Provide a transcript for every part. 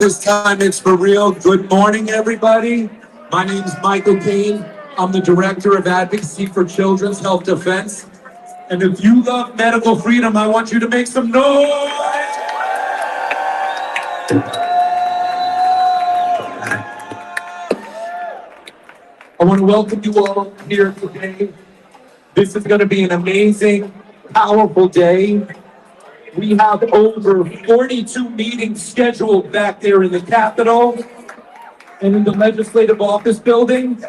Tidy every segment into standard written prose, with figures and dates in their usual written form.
This time it's for real. Good morning, everybody. My name is Michael Kane. I'm the Director of Advocacy for Children's Health Defense. And if you love medical freedom, I want you to make some noise. I want to welcome you all here today. This is going to be an amazing, powerful day. We have over 42 meetings scheduled back there in the Capitol and in the Legislative Office building.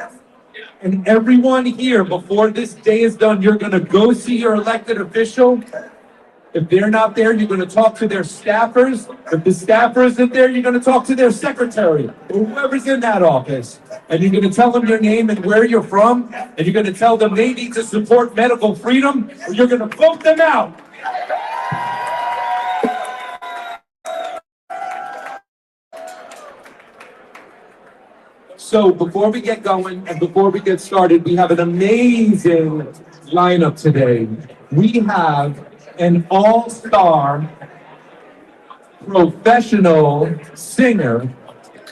And everyone here, before this day is done, you're going to go see your elected official. If they're not there, you're going to talk to their staffers. If the staffer isn't there, you're going to talk to their secretary or whoever's in that office. And you're going to tell them your name and where you're from. And you're going to tell them they need to support medical freedom or you're going to vote them out. So before we get going and before we get started, we have an amazing lineup today. We have an all-star professional singer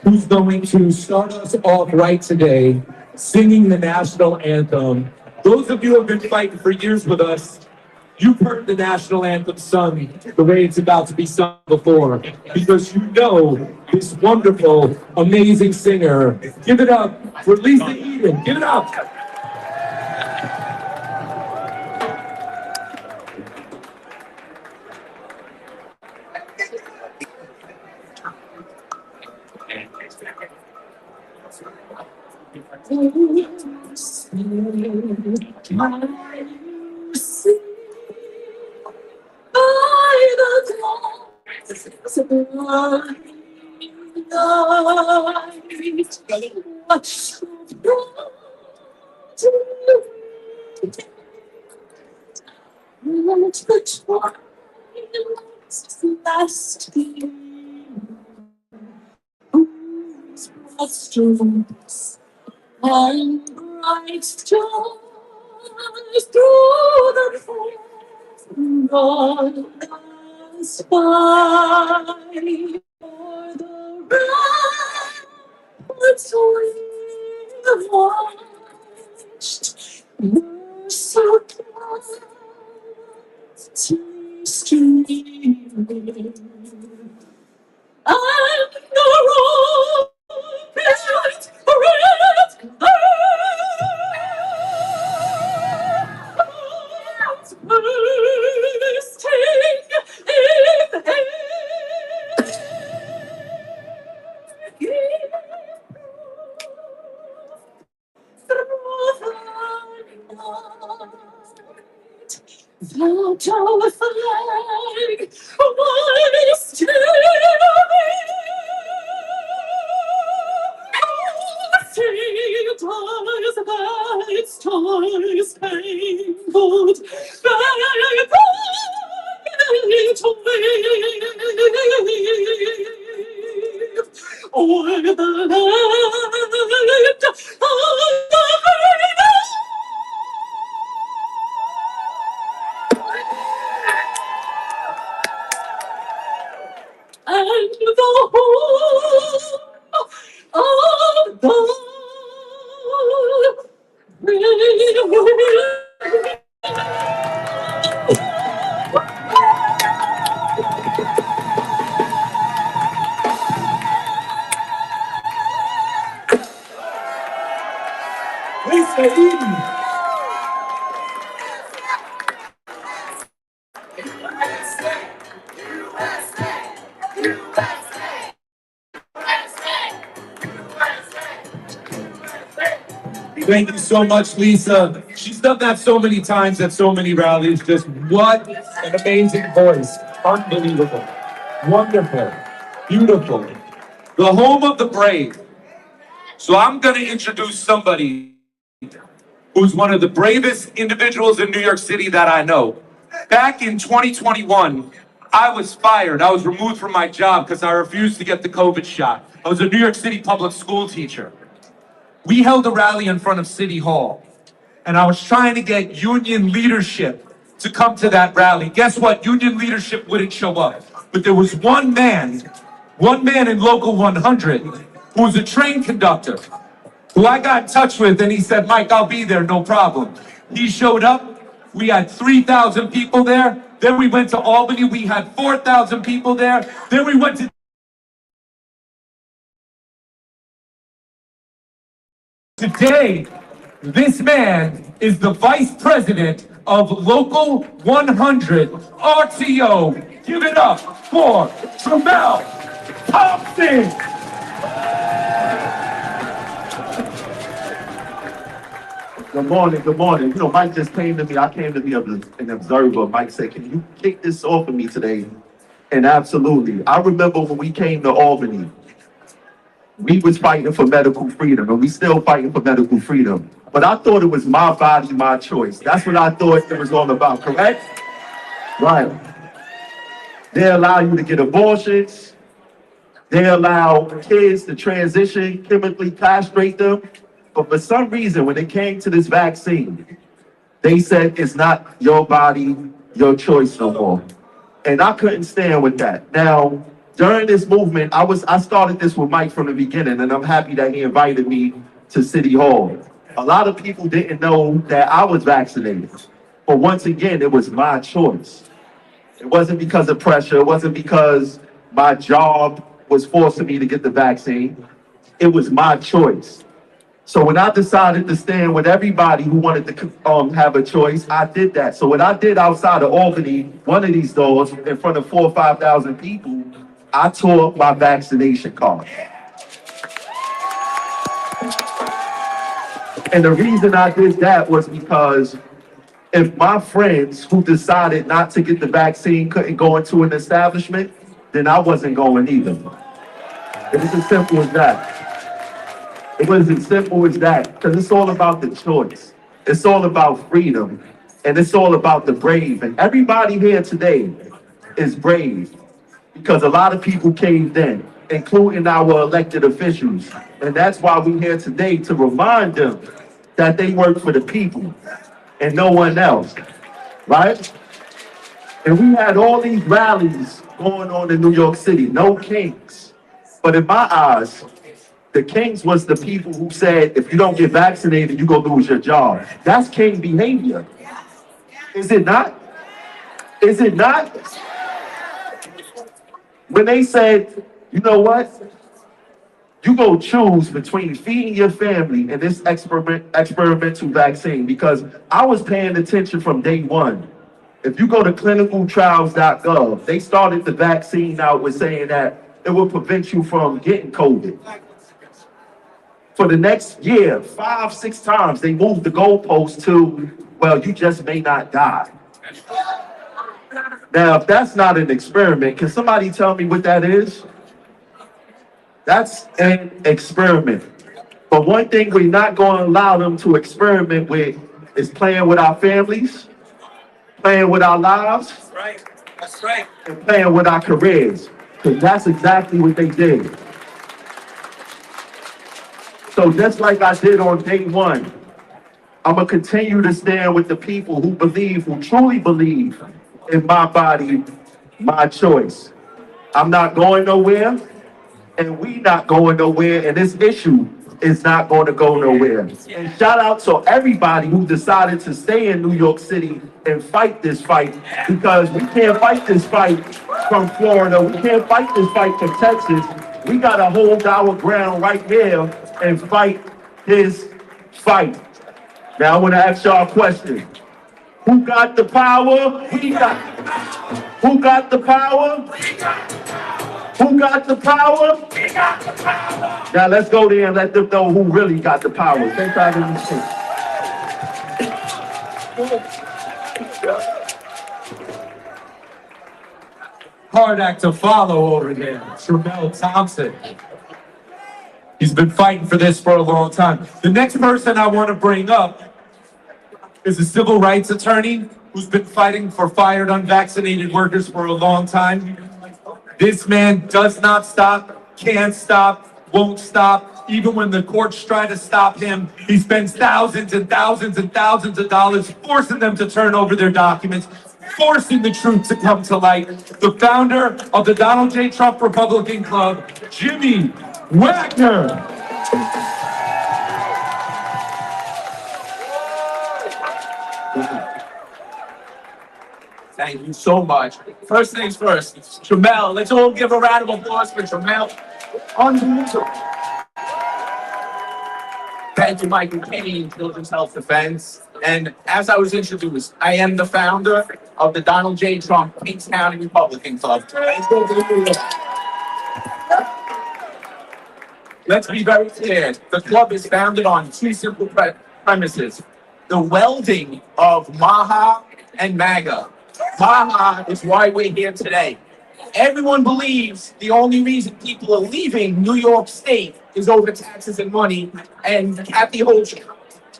who's going to start us off right today, singing the national anthem. Those of you who have been fighting for years with us, you've heard the national anthem sung the way it's about to be sung before, because you know this wonderful, amazing singer. Give it up for Lisa Eden. Give it up. And bright stars through the on the sky, for the ramparts we have watched were so streaming, and the rockets That our flag was still stars spangled banner to wave o'er the land of the and the home of the Lisa Eden. Thank you so much, Lisa. She's done that so many times at so many rallies. Just what an amazing voice. Unbelievable. Wonderful. Beautiful. The home of the brave. So I'm going to introduce somebody who's one of the bravest individuals in New York City that I know. Back in 2021, I was fired. I was removed from my job because I refused to get the COVID shot. I was a New York City public school teacher. We held a rally in front of City Hall, and I was trying to get union leadership to come to that rally. Guess what? Union leadership wouldn't show up. But there was one man One man in Local 100, who was a train conductor, who I got in touch with, and he said, Mike, I'll be there, no problem. He showed up, we had 3,000 people there. Then we went to Albany, we had 4,000 people there. Then we went to today, this man is the vice president of Local 100 RTO. Give it up for Tramel Thompson. Good morning, good morning. You know, Mike just came to me. I came to be an observer. Mike said, can you kick this off of me today? And absolutely. I remember when we came to Albany, we was fighting for medical freedom, and we still fighting for medical freedom. But I thought it was my body, my choice. That's what I thought it was all about, correct? Right. They allow you to get abortions. They allow kids to transition, chemically castrate them. But for some reason, when it came to this vaccine, they said it's not your body, your choice no more. And I couldn't stand with that. Now, during this movement, I started this with Mike from the beginning, and I'm happy that he invited me to City Hall. A lot of people didn't know that I was vaccinated. But once again, it was my choice. It wasn't because of pressure. It wasn't because my job was forcing me to get the vaccine. It was my choice. So when I decided to stand with everybody who wanted to have a choice, I did that. So what I did outside of Albany, one of these doors, in front of 4,000 or 5,000 people, I tore up my vaccination card. And the reason I did that was because if my friends who decided not to get the vaccine couldn't go into an establishment, then I wasn't going either. It was as simple as that. It was as simple as that, because it's all about the choice. It's all about freedom, and it's all about the brave. And everybody here today is brave, because a lot of people caved in, including our elected officials. And that's why we're here today, to remind them that they work for the people and no one else, right? And we had all these rallies going on in New York City, no kings. But in my eyes, the kings was the people who said, if you don't get vaccinated, you're going to lose your job. That's king behavior. Is it not? Is it not? When they said, you know what? You go choose between feeding your family and this experimental vaccine, because I was paying attention from day one. If you go to clinicaltrials.gov, they started the vaccine out with saying that it will prevent you from getting COVID. For the next year, 5-6 times, they moved the goalpost to, well, you just may not die. Now, if that's not an experiment, can somebody tell me what that is? That's an experiment. But one thing we're not going to allow them to experiment with is playing with our families, playing with our lives, That's right. and playing with our careers. Because that's exactly what they did. So just like I did on day one, I'm going to continue to stand with the people who believe, who truly believe in my body, my choice. I'm not going nowhere, and we not going nowhere, and this issue is not going to go nowhere. And shout out to everybody who decided to stay in New York City and fight this fight, because we can't fight this fight from Florida. We can't fight this fight from Texas. We got to hold our ground right here and fight this fight. Now I want to ask y'all a question. Who got the power? We got. Who got the power? We got the power. Who got the power? We got the power. Now let's go there and let them know who really got the power. Thanks for having me. Hard act to follow over there, Tramel Thompson. He's been fighting for this for a long time. The next person I want to bring up is a civil rights attorney who's been fighting for fired unvaccinated workers for a long time. This man does not stop, can't stop, won't stop. Even when the courts try to stop him, he spends thousands and thousands and thousands of dollars forcing them to turn over their documents, forcing the truth to come to light, the founder of the Donald J. Trump Republican Club, Jimmy Wagner. Thank you so much. First things first, Jamel, let's all give a round of applause for Jamel. Unbelievable. Thank you, Michael Kane, Children's Health Defense. And as I was introduced, I am the founder of the Donald J. Trump Kings County Republican Club. Let's be very clear. The club is founded on two simple premises. The welding of Maha and MAGA. Maha is why we're here today. Everyone believes the only reason people are leaving New York State is over taxes and money and Kathy Hochul.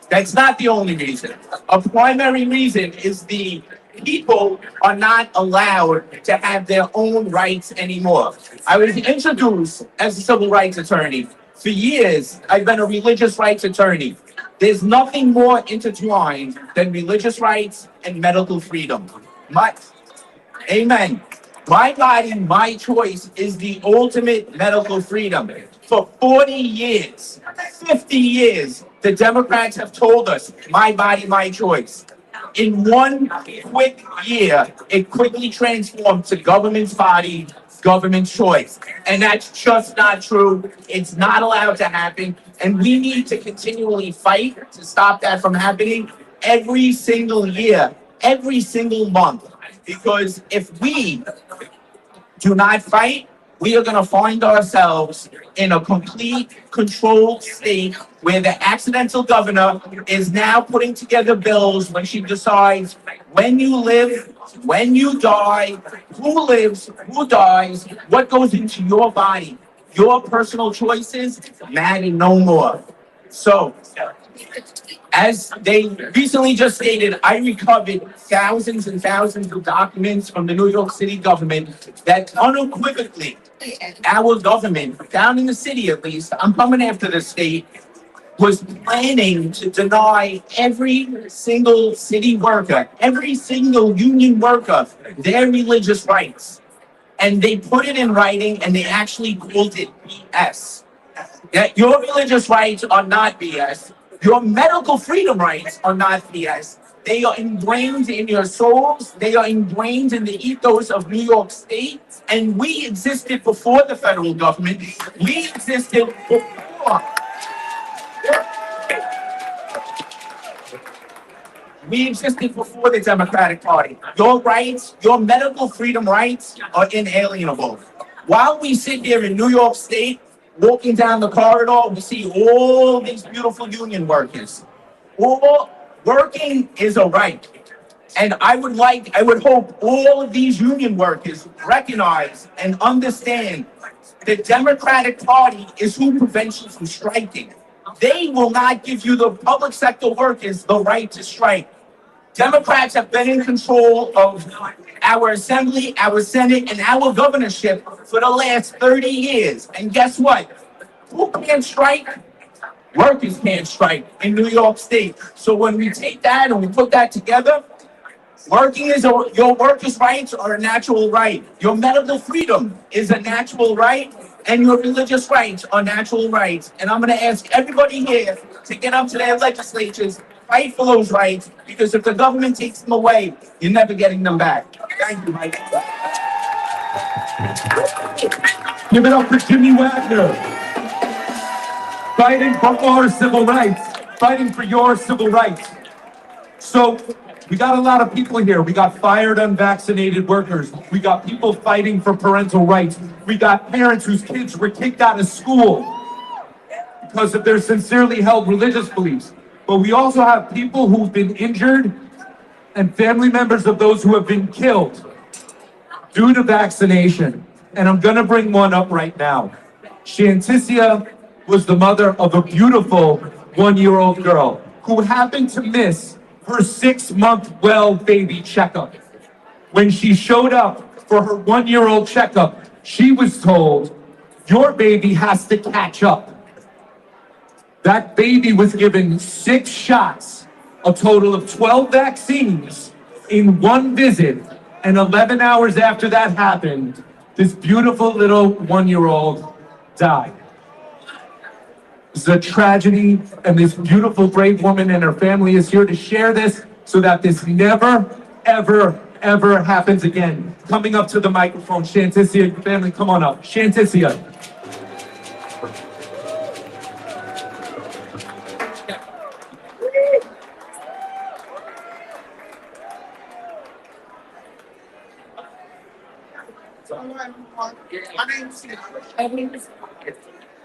That's not the only reason. A primary reason is the people are not allowed to have their own rights anymore. I was introduced as a civil rights attorney. For years, I've been a religious rights attorney. There's nothing more intertwined than religious rights and medical freedom. Amen. My body, my choice is the ultimate medical freedom. For 40 years, 50 years, the Democrats have told us, my body, my choice. In one quick year, it quickly transformed to government's body, government's choice. And that's just not true. It's not allowed to happen. And we need to continually fight to stop that from happening every single year, every single month. Because if we do not fight, we are going to find ourselves in a complete controlled state where the accidental governor is now putting together bills when she decides when you live, when you die, who lives, who dies, what goes into your body. Your personal choices matter no more. So, as they recently just stated, I recovered thousands and thousands of documents from the New York City government that unequivocally, our government, down in the city at least, I'm coming after the state, was planning to deny every single city worker, every single union worker, their religious rights. And they put it in writing and they actually called it BS. That your religious rights are not BS. Your medical freedom rights are not BS. They are ingrained in your souls. They are ingrained in the ethos of New York State. And we existed before the federal government. We existed before. We existed before the Democratic Party. Your rights, your medical freedom rights are inalienable. While we sit here in New York State, walking down the corridor, we see all these beautiful union workers. Working is a right. And I would hope all of these union workers recognize and understand the Democratic Party is who prevents you from striking. They will not give you, the public sector workers, the right to strike. Democrats have been in control of our assembly, our Senate, and our governorship for the last 30 years. And guess what? Who can't strike? Workers can't strike in New York State. So when we take that and we put that together, your workers' rights are a natural right. Your medical freedom is a natural right. And your religious rights are natural rights. And I'm going to ask everybody here to get up to their legislatures, fight for those rights, because if the government takes them away, you're never getting them back. Thank you, Mike. Give it up for Jimmy Wagner. Fighting for our civil rights. Fighting for your civil rights. So, we got a lot of people here. We got fired unvaccinated workers. We got people fighting for parental rights. We got parents whose kids were kicked out of school because of their sincerely held religious beliefs. But we also have people who've been injured and family members of those who have been killed due to vaccination. And I'm gonna bring one up right now. Shanticia was the mother of a beautiful 1-year-old girl who happened to miss her 6-month well baby checkup. When she showed up for her 1-year-old checkup, she was told, your baby has to catch up. That baby was given 6 shots, a total of 12 vaccines, In one visit, and 11 hours after that happened, this beautiful little 1-year-old died. This is a tragedy, and this beautiful, brave woman and her family is here to share this so that this never, ever, ever happens again. Coming up to the microphone, Shanticia, family, come on up. Shanticia.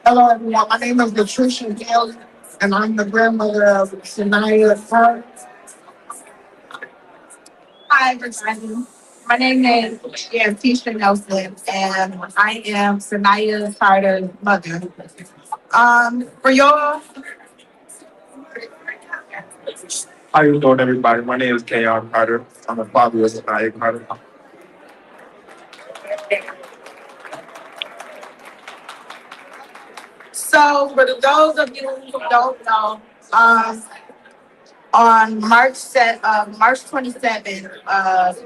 Hello, everyone. My name is Latricia Gale, and I'm the grandmother of Sanaya Hart. Hi, everybody. My name is Tisha Nelson, and I am Sanaya Carter's mother. For y'all, How you doing, everybody? My name is K.R. Carter. I'm the father of Sanaya Carter. so for those of you who don't know, on March 27th,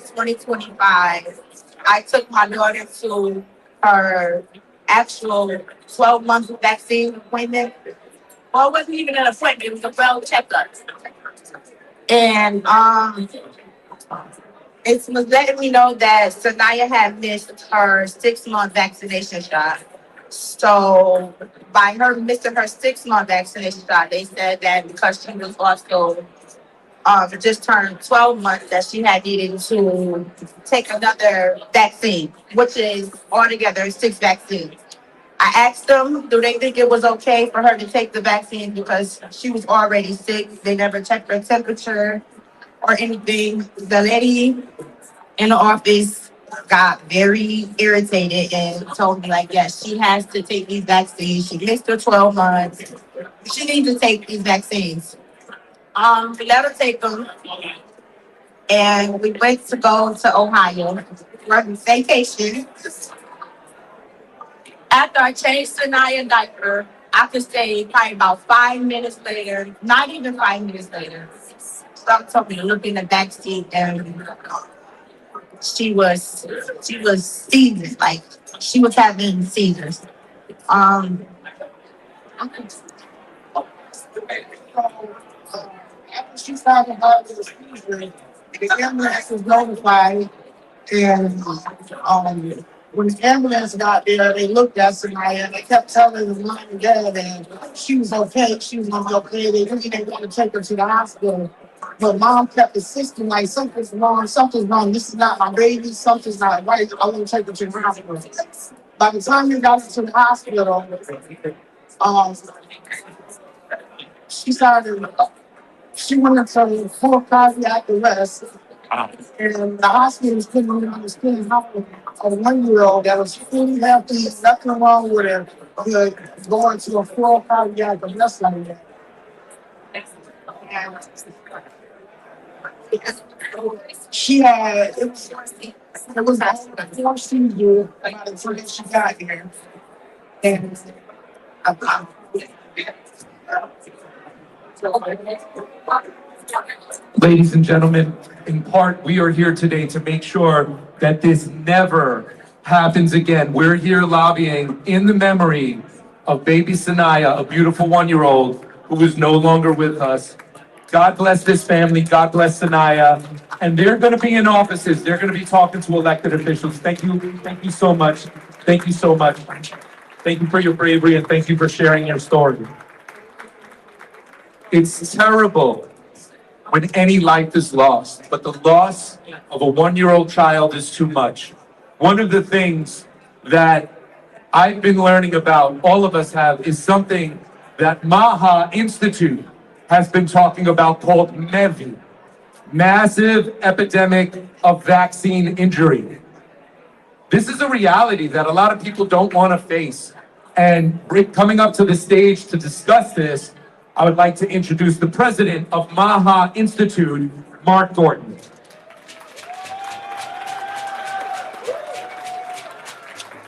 2025, I took my daughter to her actual 12-month vaccine appointment. Well, it wasn't even an appointment, it was a well checkup. And it was letting me know that Sanaya had missed her 6-month vaccination shot. So by her missing her 6-month vaccination shot, they said that because she was also just turned 12 months, that she had needed to take another vaccine, which is altogether 6 vaccines. I asked them, do they think it was okay for her to take the vaccine because she was already sick? They never checked her temperature or anything. The lady in the office got very irritated and told me, like, yes, she has to take these vaccines. She missed her 12 months. She needs to take these vaccines. We let her take them, and we went to go to Ohio for vacation. After I changed Sanaya diaper, I could say probably about 5 minutes later, not even 5 minutes later, someone told me to look in the back seat, and she was seizures, like she was having seizures. Um, After she started having the seizure, the ambulance was notified, and when the ambulance got there, they looked at Sanaya and they kept telling the mom and dad that she was okay, she was gonna be okay. They really didn't want to take her to the hospital. But mom kept insisting, like, something's wrong, something's wrong. This is not my baby, something's not right. I want to take her to the hospital. By the time we got her to the hospital, um, she went into full cardiac arrest. And the hospitals couldn't even understand how a 1-year-old that was fully healthy, nothing wrong with her, could go into a full cardiac arrest like that. And she had, it was a 4 seizure by the time she got here. And Ladies and gentlemen, in part, we are here today to make sure that this never happens again. We're here lobbying in the memory of baby Sanaya, a beautiful 1-year-old who is no longer with us. God bless this family. God bless Sanaya. And they're going to be in offices. They're going to be talking to elected officials. Thank you. Thank you so much. Thank you so much. Thank you for your bravery, and thank you for sharing your story. It's terrible when any life is lost, but the loss of a 1-year-old child is too much. One of the things that I've been learning about, all of us have, is something that MAHA Institute has been talking about called MEVI, Massive Epidemic of Vaccine Injury. This is a reality that a lot of people don't want to face. And coming up to the stage to discuss this, I would like to introduce the president of MAHA Institute, Mark Thornton.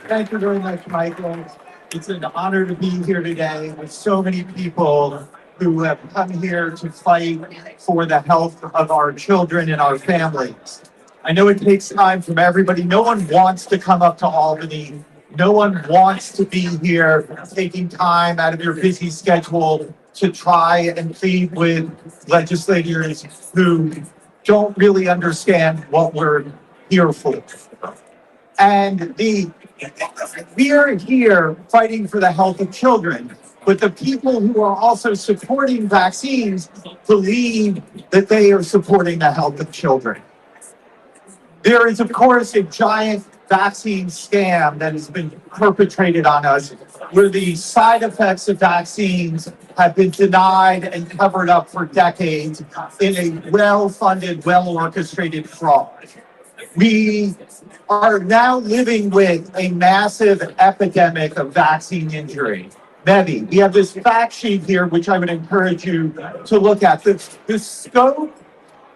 Thank you very much, Michael. It's an honor to be here today with so many people who have come here to fight for the health of our children and our families. I know it takes time from everybody. No one wants to come up to Albany. No one wants to be here taking time out of your busy schedule to try and plead with legislators who don't really understand what we're here for. And we are here fighting for the health of children, but the people who are also supporting vaccines believe that they are supporting the health of children. There is, of course, a giant vaccine scam that has been perpetrated on us, where the side effects of vaccines have been denied and covered up for decades in a well-funded, well-orchestrated fraud. We are now living with a massive epidemic of vaccine injury. Many. We have this fact sheet here, which I would encourage you to look at. The scope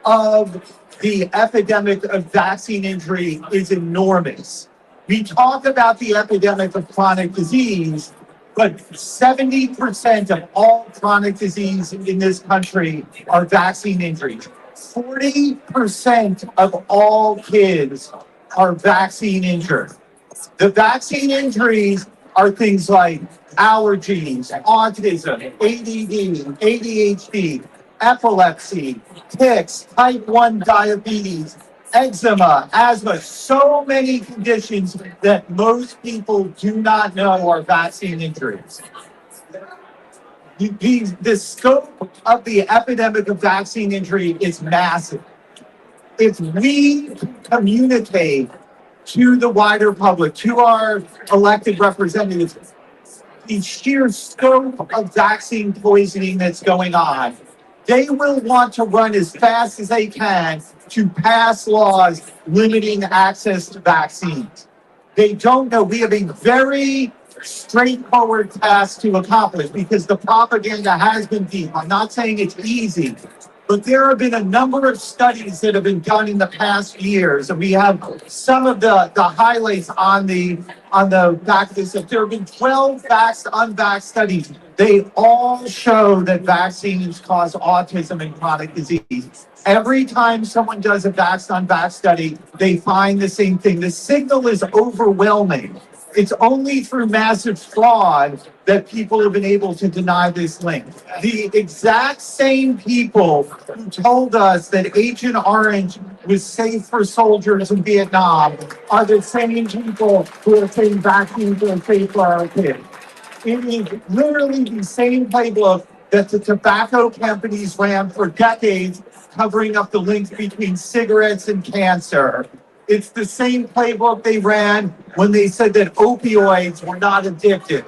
of the epidemic of vaccine injury is enormous. We talk about the epidemic of chronic disease, but 70% of all chronic disease in this country are vaccine injuries. 40% of all kids are vaccine injured. The vaccine injuries are things like allergies, autism, ADD, ADHD, epilepsy, tics, type 1 diabetes, eczema, asthma, so many conditions that most people do not know are vaccine injuries. The scope of the epidemic of vaccine injury is massive. If we communicate to the wider public, to our elected representatives, the sheer scope of vaccine poisoning that's going on, they will want to run as fast as they can to pass laws limiting access to vaccines. They don't know. We have a very straightforward task to accomplish because the propaganda has been deep. I'm not saying it's easy, but there have been a number of studies that have been done in the past years, and we have some of the highlights on the back of this. There have been 12 vaxxed, unvaxxed studies. They all show that vaccines cause autism and chronic disease. Every time someone does a vaxxed, unvaxxed study, they find the same thing. The signal is overwhelming. It's only through massive fraud that people have been able to deny this link. The exact same people who told us that Agent Orange was safe for soldiers in Vietnam are the same people who are saying vaccines are safe for our kids. It is literally the same playbook that the tobacco companies ran for decades, covering up the links between cigarettes and cancer. It's the same playbook they ran when they said that opioids were not addictive.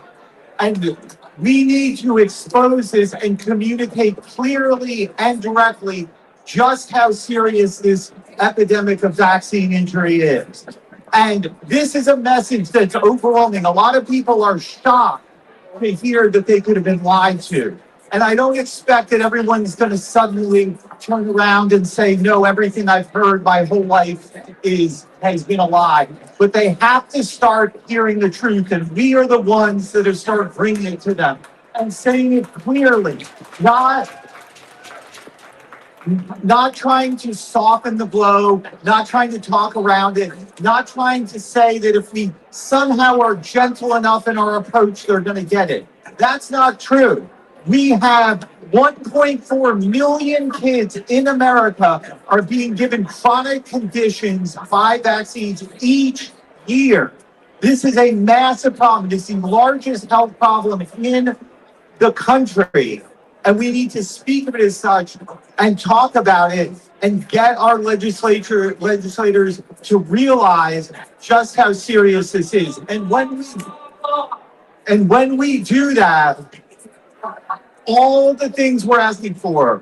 And we need to expose this and communicate clearly and directly just how serious this epidemic of vaccine injury is. And this is a message that's overwhelming. A lot of people are shocked to hear that they could have been lied to. And I don't expect that everyone's going to suddenly turn around and say, no, everything I've heard my whole life has been a lie. But they have to start hearing the truth. And we are the ones that are start bringing it to them and saying it clearly, not trying to soften the blow, not trying to talk around it, not trying to say that if we somehow are gentle enough in our approach, they're going to get it. That's not true. We have 1.4 million kids in America are being given chronic conditions by vaccines each year. This is a massive problem. It's the largest health problem in the country. And we need to speak of it as such and talk about it and get our legislators to realize just how serious this is. And when we do that, all the things we're asking for,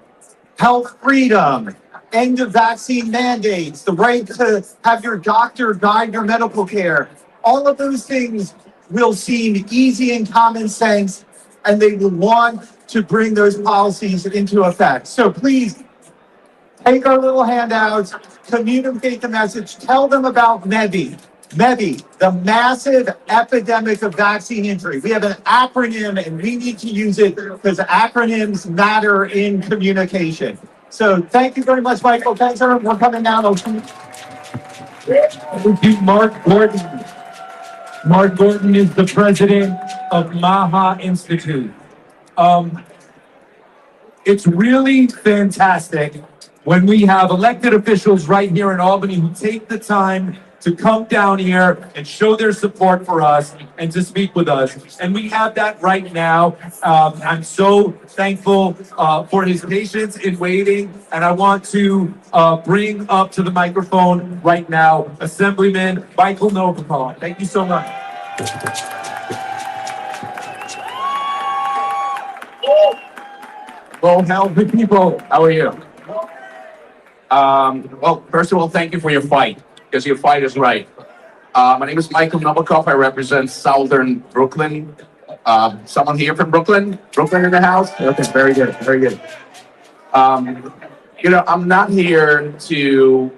health freedom, end of vaccine mandates, the right to have your doctor guide your medical care, all of those things will seem easy and common sense, and they will want to bring those policies into effect. So please take our little handouts, communicate the message, tell them about MEVI, MEVI, the massive epidemic of vaccine injury. We have an acronym and we need to use it because acronyms matter in communication. So thank you very much, Michael Penzer. We're coming down. Thank you, Mark Gordon. Mark Gordon is the president of MAHA Institute. It's really fantastic when we have elected officials right here in Albany who take the time to come down here and show their support for us and to speak with us. And we have that right now. I'm so thankful for his patience in waiting. And I want to bring up to the microphone right now, Assemblyman Michael Novikov. Thank you so much. Well, healthy people, how are you? Well, first of all, thank you for your fight, because your fight is right. My name is Michael Novikov. I represent Southern Brooklyn. Someone here from Brooklyn? Brooklyn in the house? Okay, very good, very good. I'm not here to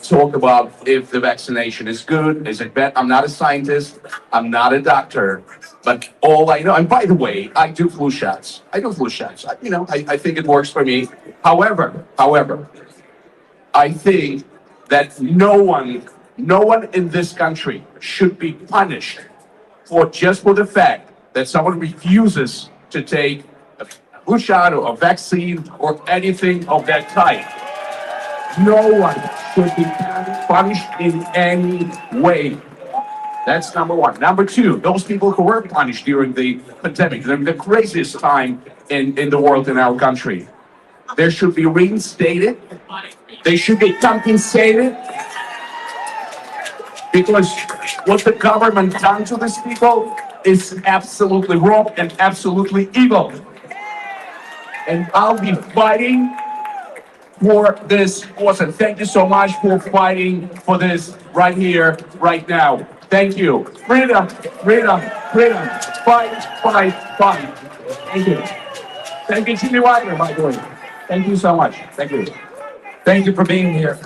talk about if the vaccination is good, is it bad. I'm not a scientist. I'm not a doctor. But all I know, and by the way, I do flu shots. I think it works for me. However, I think that no one in this country should be punished for the fact that someone refuses to take a flu shot or a vaccine or anything of that type. No one should be punished in any way. That's number one. Number two, those people who were punished during the pandemic, the craziest time in the world, in our country, they should be reinstated. They should be compensated, because what the government done to these people is absolutely wrong and absolutely evil. And I'll be fighting for this cause. And thank you so much for fighting for this right here, right now. Thank you. Freedom, freedom, freedom. Fight, fight, fight. Thank you. Thank you, Jimmy Wagner, by the way. Thank you so much. Thank you. Thank you for being here.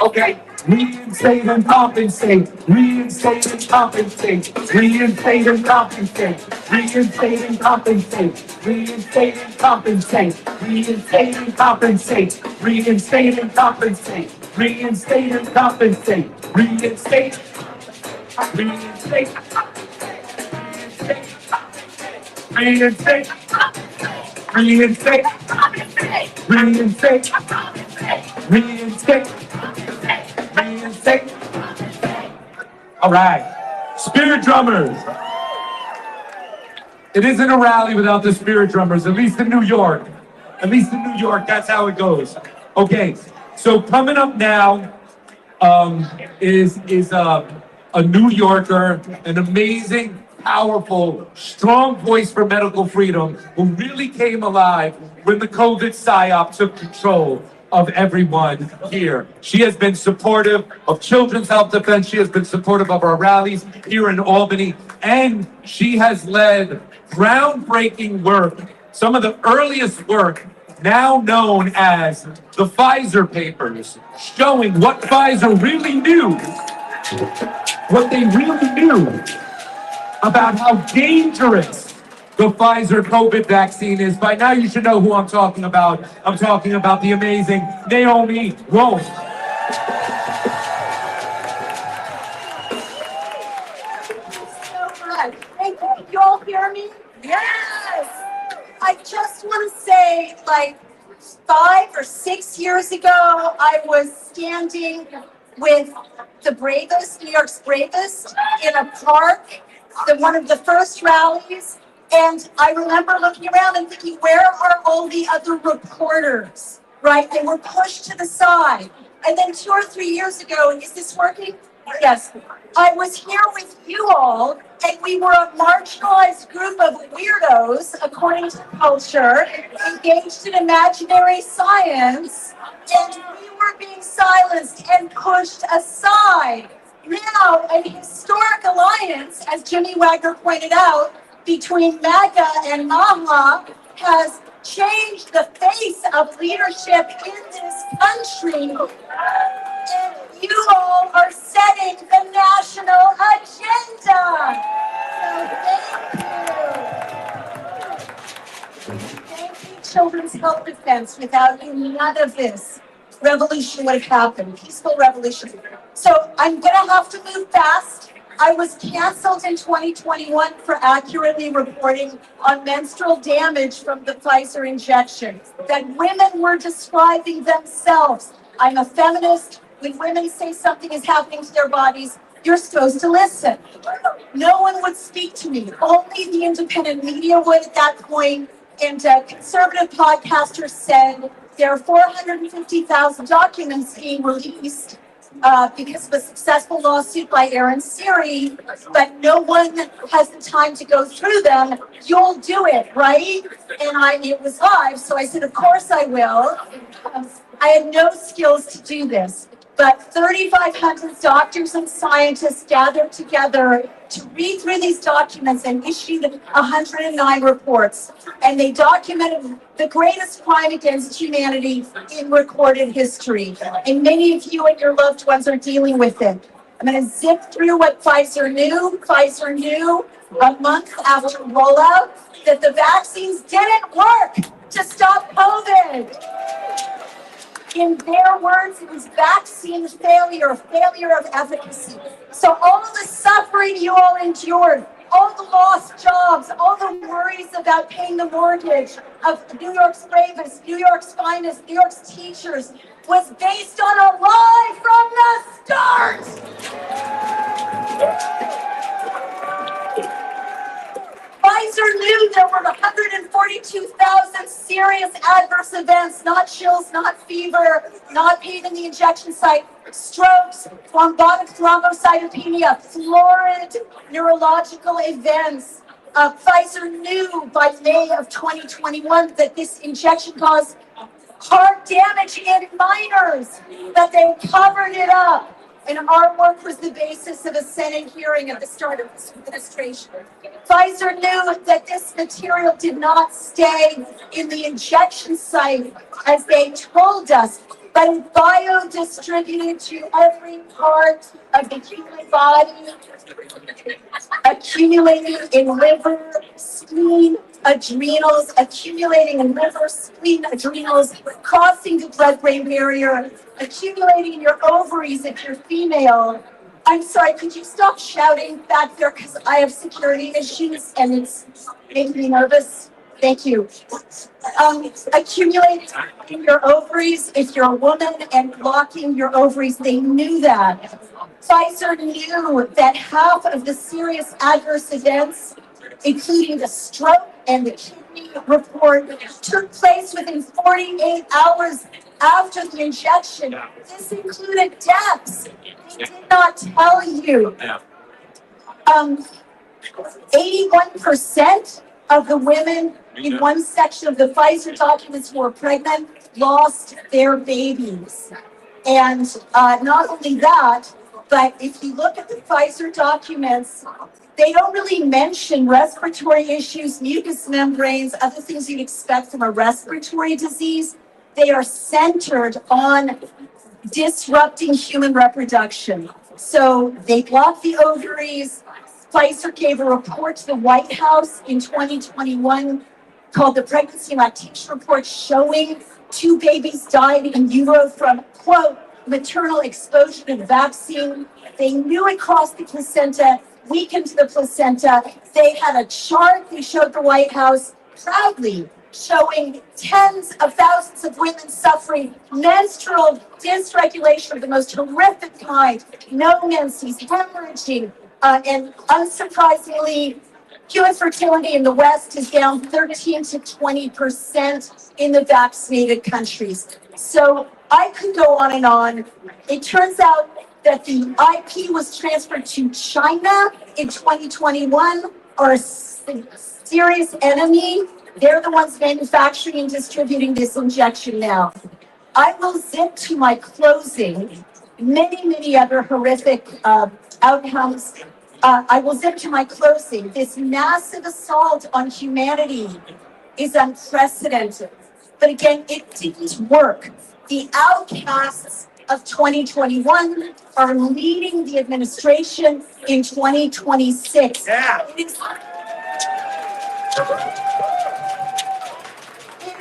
Okay. Reinstate and compensate. Reinstate and compensate. Reinstate and compensate. Reinstate and compensate. Reinstate and compensate. Reinstate and compensate. Reinstate and compensate. Reinstate and compensate. Reinstate. Reinstate. Reinstate. Reinstate. Reinstate. Reinstate. Reinstate. All right. Spirit drummers. It isn't a rally without the spirit drummers, at least in New York. At least in New York, that's how it goes. Okay, so coming up now is a New Yorker, an amazing, powerful, strong voice for medical freedom who really came alive when the COVID psyop took control of everyone here. She has been supportive of Children's Health Defense. She has been supportive of our rallies here in Albany, and she has led groundbreaking work, some of the earliest work now known as the Pfizer papers, showing what Pfizer really knew, what they really knew about how dangerous the Pfizer COVID vaccine is. By now you should know who I'm talking about. I'm talking about the amazing Naomi Rome. Thank you. Can you all hear me? Yes! I just want to say, like 5 or 6 years ago, I was standing with the bravest, New York's bravest, in a park, one of the first rallies. And I remember looking around and thinking, where are all the other reporters, right? They were pushed to the side. And then 2 or 3 years ago, is this working? Yes. I was here with you all, and we were a marginalized group of weirdos, according to culture, engaged in imaginary science, and we were being silenced and pushed aside. Now, an historic alliance, as Jimmy Wagner pointed out, between MAGA and MAHA has change the face of leadership in this country. And you all are setting the national agenda. So thank you, Children's Health Defense. Without you, none of this revolution would have happened, peaceful revolution. So I'm gonna have to move fast. I was canceled in 2021 for accurately reporting on menstrual damage from the Pfizer injection, that women were describing themselves. I'm a feminist. When women say something is happening to their bodies, you're supposed to listen. No one would speak to me. Only the independent media would at that point. And a conservative podcaster said there are 450,000 documents being released because of a successful lawsuit by Aaron Siri, but no one has the time to go through them. You'll do it, right? And it was live, so I said, of course I will. I had no skills to do this, but 3,500 doctors and scientists gathered together to read through these documents and issued 109 reports. And they documented the greatest crime against humanity in recorded history. And many of you and your loved ones are dealing with it. I'm going to zip through what Pfizer knew. Pfizer knew a month after rollout that the vaccines didn't work to stop COVID. In their words, it was vaccine failure, failure of efficacy. So all of the suffering you all endured, all the lost jobs, all the worries about paying the mortgage of New York's bravest, New York's finest, New York's teachers, was based on a lie from the start. Pfizer knew there were 142,000 serious adverse events, not chills, not fever, not pain in the injection site, strokes, thrombotic thrombocytopenia, florid neurological events. Pfizer knew by May of 2021 that this injection caused heart damage in minors, but they covered it up. And our work was the basis of a Senate hearing at the start of this administration. Pfizer knew that this material did not stay in the injection site as they told us, but it biodistributed to every part of the human body, accumulating in liver, spleen, adrenals, accumulating in liver, spleen, adrenals, crossing the blood-brain barrier, accumulating in your ovaries if you're female. I'm sorry, could you stop shouting back there because I have security issues and it's making me nervous? Thank you. Accumulate in your ovaries if you're a woman and blocking your ovaries. They knew that. Pfizer knew that half of the serious adverse events, including the stroke and the kidney report, took place within 48 hours after the injection. This included deaths. They did not tell you. 81% of the women in one section of the Pfizer documents who were pregnant lost their babies. And not only that, but if you look at the Pfizer documents, they don't really mention respiratory issues, mucous membranes, other things you'd expect from a respiratory disease. They are centered on disrupting human reproduction. So they block the ovaries. Pfizer gave a report to the White House in 2021 called the Pregnancy and Lactation Report, showing 2 babies died in utero from, quote, maternal exposure to the vaccine. They knew it crossed the placenta, weakened the placenta. They had a chart they showed the White House proudly showing tens of thousands of women suffering menstrual dysregulation of the most horrific kind, no menses, hemorrhaging, and unsurprisingly, human fertility in the West is down 13 to 20% in the vaccinated countries. So I could go on and on. It turns out that the IP was transferred to China in 2021, or a serious enemy. They're the ones manufacturing and distributing this injection now. I will zip to my closing. Many other horrific outcomes. I will zip to my closing. This massive assault on humanity is unprecedented. But again, it didn't work. The outcasts of 2021 are leading the administration in 2026. Yeah. It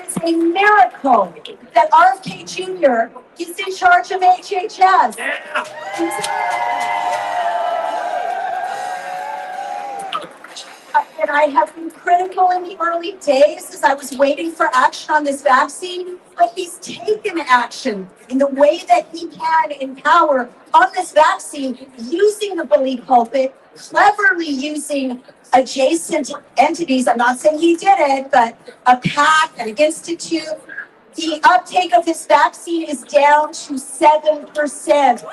is a miracle that RFK Jr. is in charge of HHS. And I have been critical in the early days as I was waiting for action on this vaccine, but he's taken action in the way that he can empower on this vaccine using the bully pulpit, cleverly using adjacent entities. I'm not saying he did it, but a PAC and an institute. The uptake of this vaccine is down to 7%.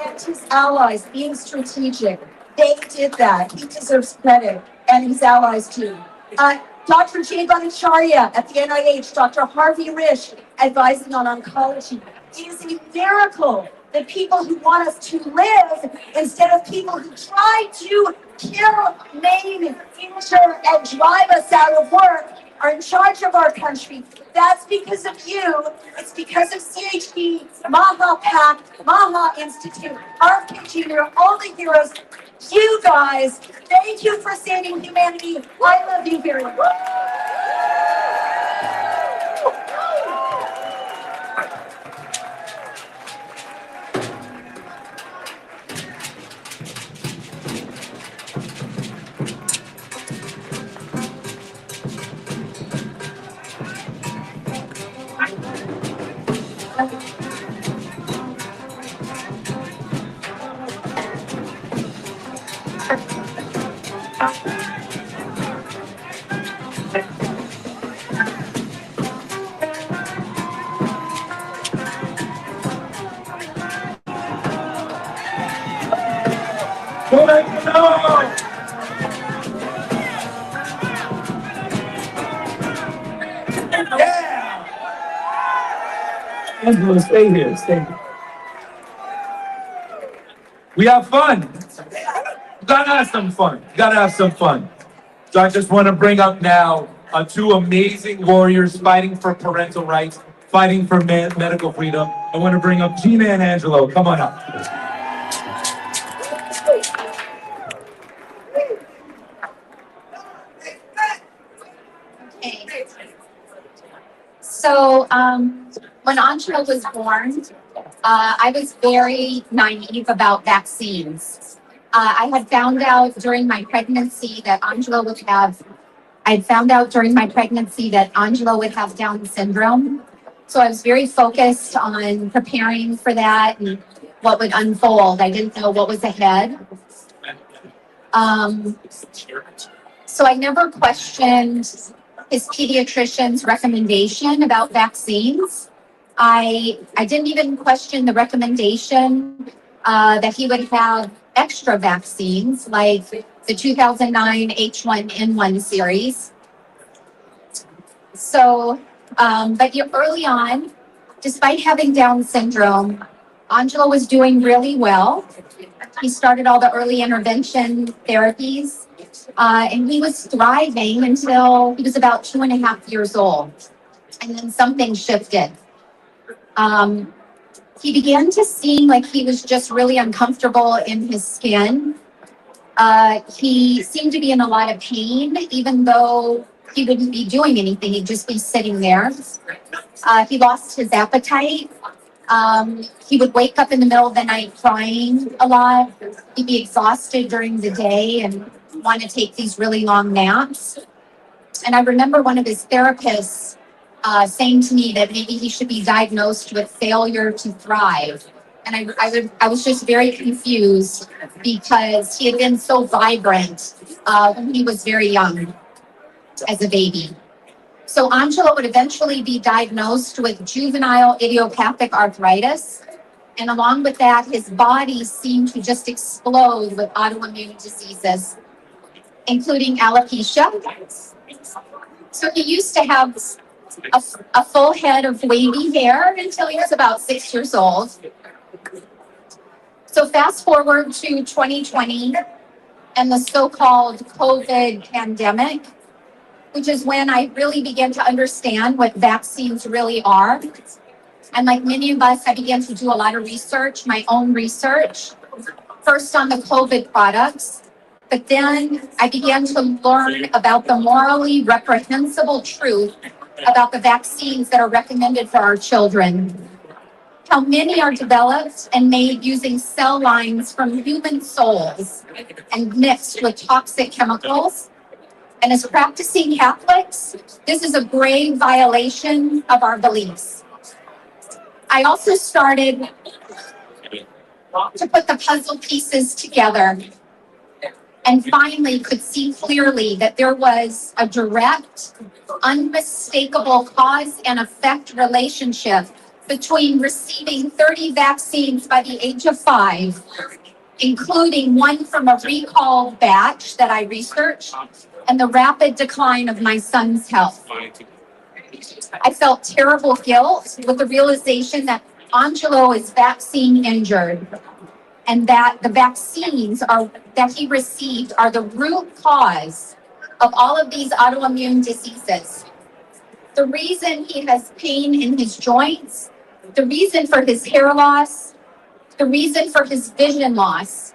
And his allies being strategic. They did that. He deserves credit, and his allies too. Dr. Jay Bhattacharya at the NIH, Dr. Harvey Risch advising on oncology. It is a miracle that people who want us to live instead of people who try to kill, maim, injure, and drive us out of work are in charge of our country. That's because of you. It's because of CHP, Maha PAC, Maha Institute, RFK Jr., all the heroes. You guys, thank you for saving humanity. I love you very much. Angela, stay here, stay here. We have fun. You gotta have some fun. You gotta have some fun. So I just want to bring up now two amazing warriors fighting for parental rights, fighting for medical freedom. I want to bring up Gina and Angelo. Come on up. So when Angelo was born, I was very naive about vaccines. I had found out during my pregnancy that Angelo would have Down syndrome. So I was very focused on preparing for that and what would unfold. I didn't know what was ahead. So I never questioned his pediatrician's recommendation about vaccines. I didn't even question the recommendation that he would have extra vaccines like the 2009 H1N1 series. So, but early on, despite having Down syndrome, Angelo was doing really well. He started all the early intervention therapies, and he was thriving until he was about 2.5 years old. And then something shifted. He began to seem like he was just really uncomfortable in his skin. He seemed to be in a lot of pain, even though he wouldn't be doing anything. He'd just be sitting there. He lost his appetite. He would wake up in the middle of the night crying a lot. He'd be exhausted during the day and want to take these really long naps. And I remember one of his therapists saying to me that maybe he should be diagnosed with failure to thrive. And I was just very confused because he had been so vibrant when he was very young as a baby. So Angelo would eventually be diagnosed with juvenile idiopathic arthritis. And along with that, his body seemed to just explode with autoimmune diseases, including alopecia. So he used to have a full head of wavy hair until he was about 6 years old. So fast forward to 2020, and the so-called COVID pandemic, which is when I really began to understand what vaccines really are. And like many of us, I began to do a lot of research, my own research, first on the COVID products, but then I began to learn about the morally reprehensible truth about the vaccines that are recommended for our children. How many are developed and made using cell lines from human souls and mixed with toxic chemicals. And as practicing Catholics, this is a grave violation of our beliefs. I also started to put the puzzle pieces together and finally could see clearly that there was a direct, unmistakable cause and effect relationship between receiving 30 vaccines by the age of 5, including one from a recall batch that I researched, and the rapid decline of my son's health. I felt terrible guilt with the realization that Angelo is vaccine injured and that the vaccines that he received are the root cause of all of these autoimmune diseases. The reason he has pain in his joints, the reason for his hair loss, the reason for his vision loss.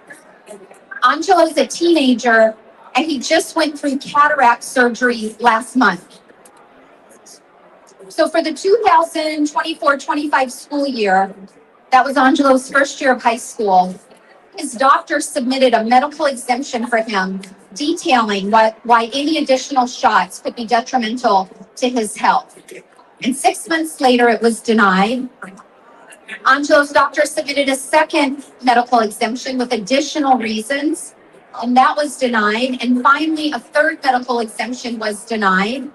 Angelo's a teenager and he just went through cataract surgery last month. So for the 2024-25 school year, that was Angelo's first year of high school, his doctor submitted a medical exemption for him detailing why any additional shots could be detrimental to his health. And 6 months later, it was denied. Angelo's doctor submitted a second medical exemption with additional reasons, and that was denied. And finally, a third medical exemption was denied.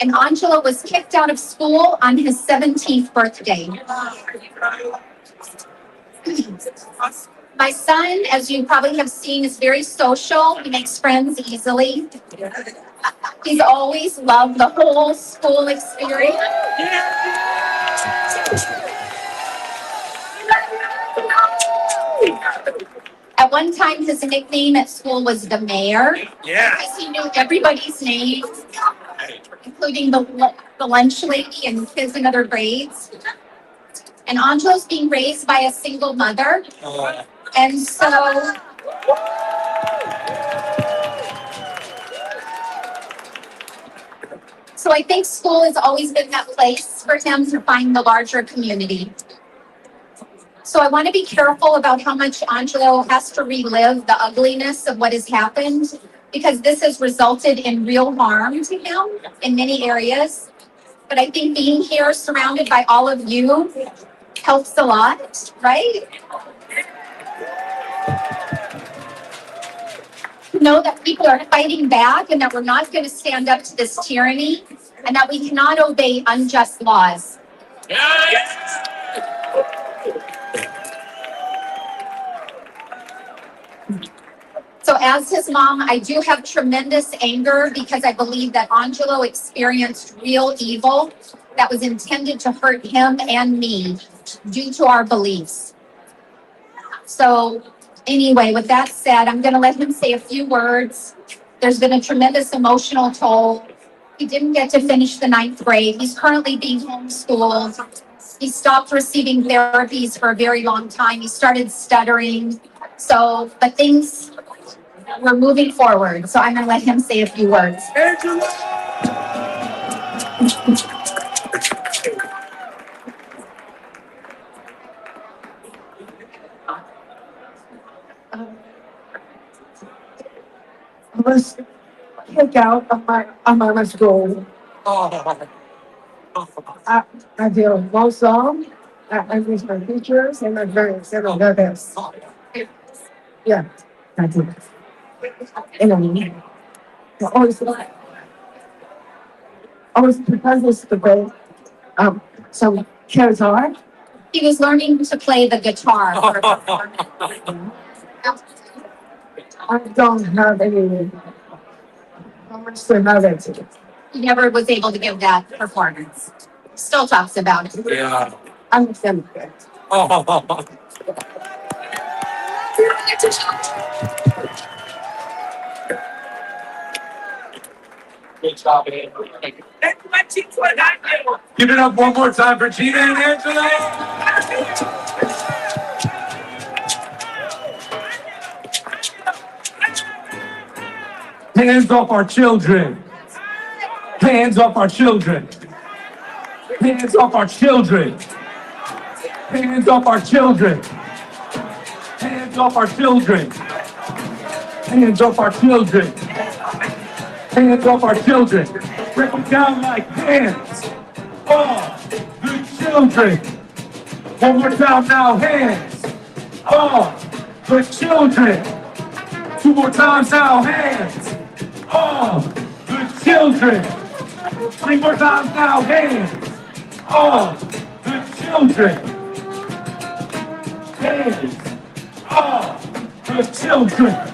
And Angelo was kicked out of school on his 17th birthday. My son, as you probably have seen, is very social. He makes friends easily. He's always loved the whole school experience. At one time, his nickname at school was the mayor. Yeah. Because he knew everybody's name, including the lunch lady and kids in other grades. And Angelo's being raised by a single mother. And so I think school has always been that place for him to find the larger community. So I want to be careful about how much Angelo has to relive the ugliness of what has happened, because this has resulted in real harm to him in many areas. But I think being here surrounded by all of you helps a lot, right? Know that people are fighting back and that we're not going to stand up to this tyranny and that we cannot obey unjust laws. So as his mom, I do have tremendous anger because I believe that Angelo experienced real evil that was intended to hurt him and me due to our beliefs. So anyway, with that said, I'm going to let him say a few words. There's been a tremendous emotional toll. He didn't get to finish the 9th grade. He's currently being homeschooled. He stopped receiving therapies for a very long time. He started stuttering. But things were moving forward. So I'm going to let him say a few words. I was kicked out of my school. I feel lonesome. I miss my teachers and my friends and all that. Yeah, I do. And I always proposed to play some guitar. He was learning to play the guitar. I don't have any personality. He never was able to give that performance. Still talks about it. Yeah. I'm a Democrat. Good job, man. Give it up one more time for Gina and Angela. Hands off our children. Hands off our children. Hands off our children. Hands off our children. Hands off our children. Hands off our children. Hands off our children. Break them down like hands off the children. One more time now, hands off the children. Two more times now, hands off the children. Three more times now, hands off the children. Hands off the children.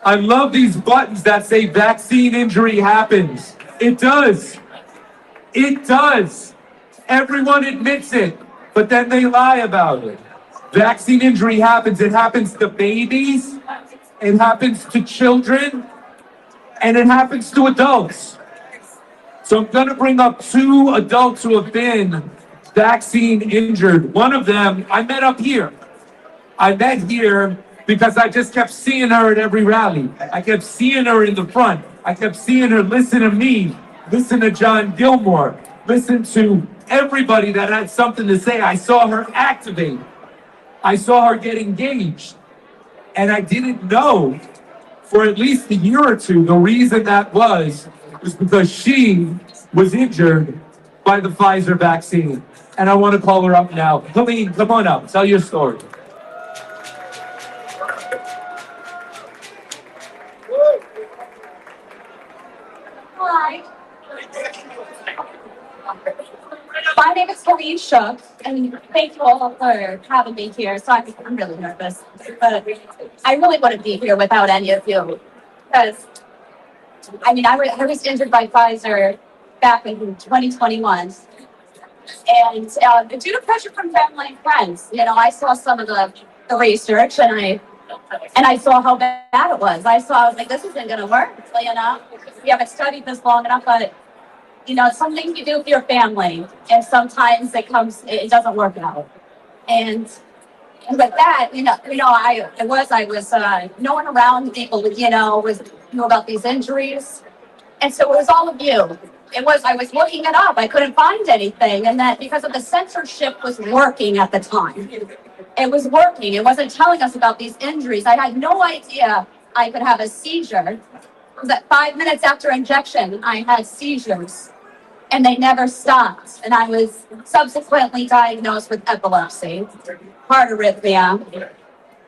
I love these buttons that say vaccine injury happens. It does. It does. Everyone admits it, but then they lie about it. Vaccine injury happens. It happens to babies, it happens to children, and it happens to adults. So I'm gonna bring up two adults who have been vaccine injured. One of them, I met up here. I met here because I just kept seeing her at every rally. I kept seeing her in the front. I kept seeing her listen to me, listen to John Gilmore, listen to everybody that had something to say. I saw her activate. I saw her get engaged. And I didn't know for at least a year or two, the reason that was because she was injured by the Pfizer vaccine. And I want to call her up now. Colleen, come on up, tell your story. Hi. My name is Colleen Shook, and thank you all for having me here. So I'm really nervous, but I really wouldn't be here without any of you. Because, I mean, I was injured by Pfizer back in 2021. And due to pressure from family and friends, you know, I saw some of the research and I saw how bad it was. I was like, this isn't going to work, you know? We haven't studied this long enough, but, you know, it's something you do for your family, and sometimes it doesn't work out. And with that, I was no one around people, knew about these injuries. And so it was all of you. I was looking it up. I couldn't find anything. And that because of the censorship was working at the time. It was working. It wasn't telling us about these injuries. I had no idea I could have a seizure. It was at 5 minutes after injection, I had seizures. And they never stopped. And I was subsequently diagnosed with epilepsy, heart arrhythmia,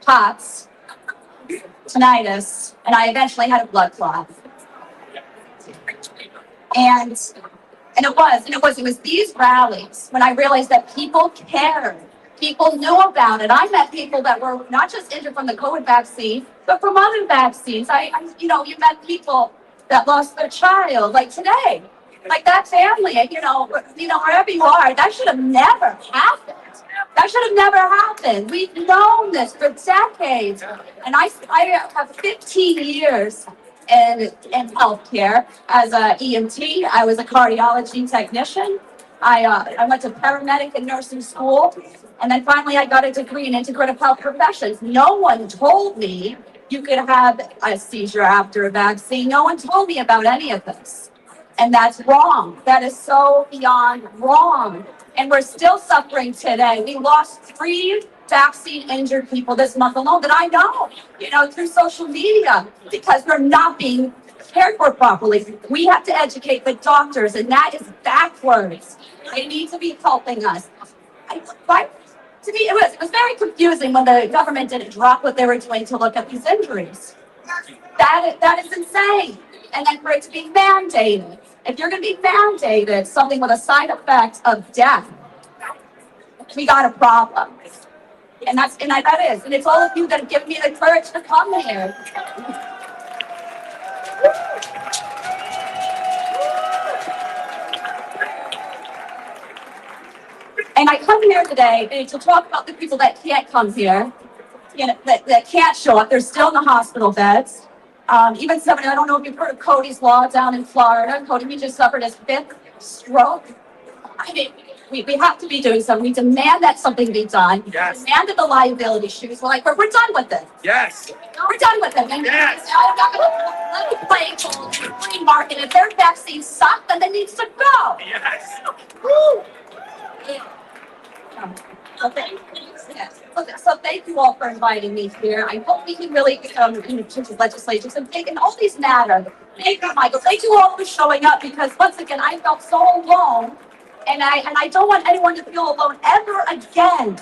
POTS, tinnitus, and I eventually had a blood clot. And it was these rallies when I realized that people cared. People knew about it. I met people that were not just injured from the COVID vaccine, but from other vaccines. You met people that lost their child, like today, like that family, wherever you are, that should have never happened. That should have never happened. We've known this for decades. And I have 15 years in healthcare as a EMT. I was a cardiology technician. I went to paramedic and nursing school. And then finally I got a degree in integrative health professions. No one told me you could have a seizure after a vaccine. No one told me about any of this. And that's wrong. That is so beyond wrong. And we're still suffering today. We lost 3 vaccine injured people this month alone that I know, through social media, because they're not being cared for properly. We have to educate the doctors, and that is backwards. They need to be helping us. It was very confusing when the government didn't drop what they were doing to look at these injuries. That is insane. And then for it to be mandated. If you're going to be mandated something with a side effect of death, we got a problem. And that is. And it's all of you that have given me the courage to come here. And I come here today to talk about the people that can't come here, that can't show up. They're still in the hospital beds. Even somebody, I don't know if you've heard of Cody's Law down in Florida. Cody, he just suffered his 5th stroke. I mean, we have to be doing something. We demand that something be done. Yes. We demanded the liability shoes. We're like, we're done with it. Yes. We're done with it. And Yes. I'm not going to let it play free market. If their vaccines suck, then it needs to go. Yes. Woo! So thank you. Yes. So thank you all for inviting me here. I hope we can really into the legislatures and taking all these matter. Thank you, Michael. Thank you all for showing up because once again, I felt so alone. And I don't want anyone to feel alone ever again.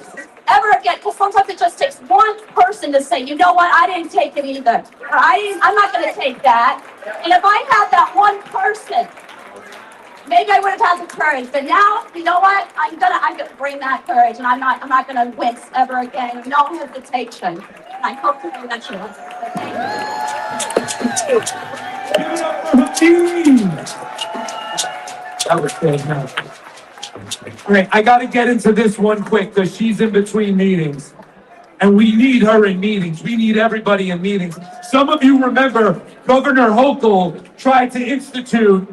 Ever again. Because sometimes it just takes one person to say, you know what, I didn't take it either. Or I'm not gonna take that. And if I had that one person, maybe I would have had the courage, but now, you know what? I'm gonna bring that courage, and I'm not gonna wince ever again. No hesitation. And I hope to do that too. That was fantastic. All right, I got to get into this one quick because she's in between meetings. And we need her in meetings. We need everybody in meetings. Some of you remember Governor Hochul tried to institute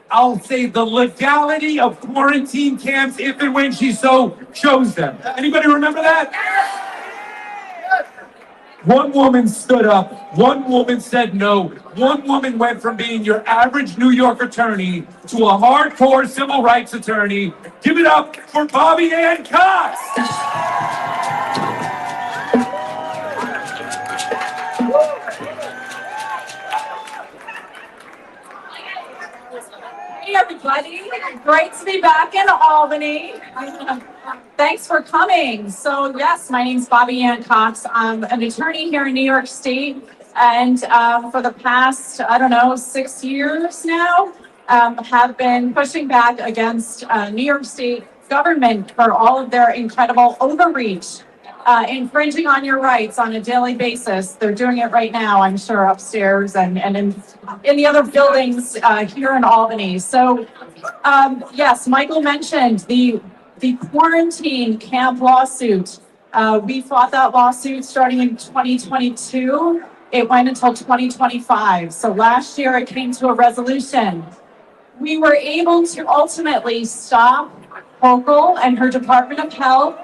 I'll say the legality of quarantine camps if and when she so chose them. Anybody remember that? One woman stood up. One woman said no. One woman went from being your average New York attorney to a hardcore civil rights attorney. Give it up for Bobby Ann Cox. Hey everybody, great to be back in Albany. Thanks for coming. So yes, my name's Bobby Ann Cox. I'm an attorney here in New York State, and for the past, 6 years now, have been pushing back against New York State government for all of their incredible overreach, infringing on your rights on a daily basis. They're doing it right now, I'm sure, upstairs and in the other buildings here in Albany. So yes, Michael mentioned the quarantine camp lawsuit. We fought that lawsuit starting in 2022. It went until 2025. So last year it came to a resolution. We were able to ultimately stop Hochul and her Department of Health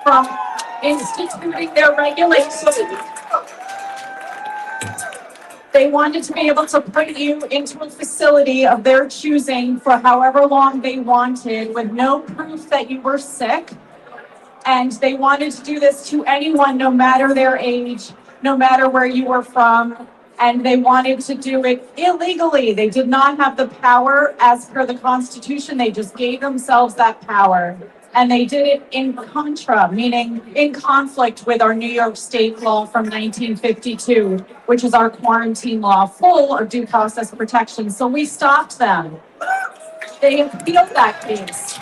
from instituting their regulations. They wanted to be able to put you into a facility of their choosing for however long they wanted with no proof that you were sick. And they wanted to do this to anyone, no matter their age, no matter where you were from. And they wanted to do it illegally. They did not have the power as per the Constitution. They just gave themselves that power. And they did it in contra, meaning in conflict with our New York State law from 1952, which is our quarantine law, full of due process protections. So we stopped them. They appealed that case.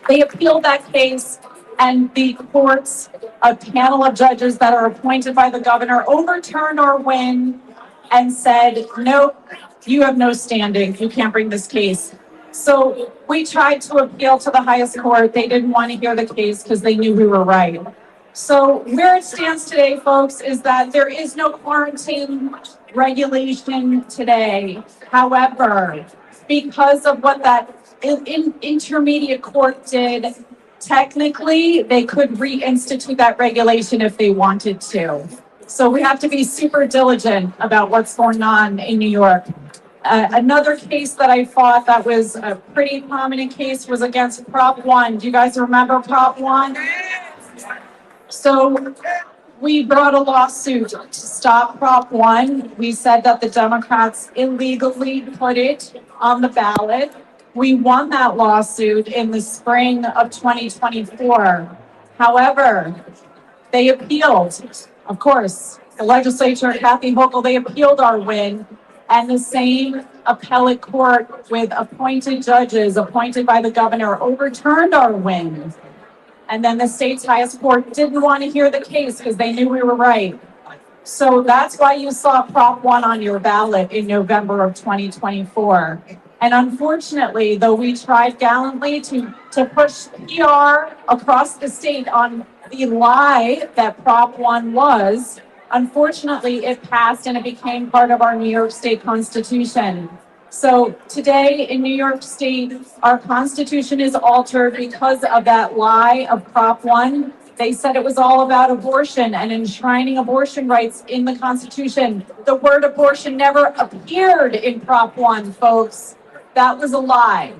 They appealed that case, and the courts, a panel of judges that are appointed by the governor, overturned our win and said, nope, you have no standing. You can't bring this case. So we tried to appeal to the highest court. They didn't want to hear the case because they knew we were right. So where it stands today, folks, is that there is no quarantine regulation today. However, because of what that intermediate court did, technically they could reinstitute that regulation if they wanted to. So we have to be super diligent about what's going on in New York. Another case that I fought that was a pretty prominent case was against Prop 1. Do you guys remember Prop 1? So we brought a lawsuit to stop Prop 1. We said that the Democrats illegally put it on the ballot. We won that lawsuit in the spring of 2024. However, they appealed. Of course, the legislature, Kathy Hochul, they appealed our win. And the same appellate court with appointed judges appointed by the governor overturned our win. And then the state's highest court didn't want to hear the case because they knew we were right. So that's why you saw Prop 1 on your ballot in November of 2024. And unfortunately, though we tried gallantly to push PR across the state on the lie that Prop 1 was, unfortunately, it passed and it became part of our New York State Constitution. So today in New York State, our Constitution is altered because of that lie of Prop 1. They said it was all about abortion and enshrining abortion rights in the Constitution. The word abortion never appeared in Prop 1, folks. That was a lie.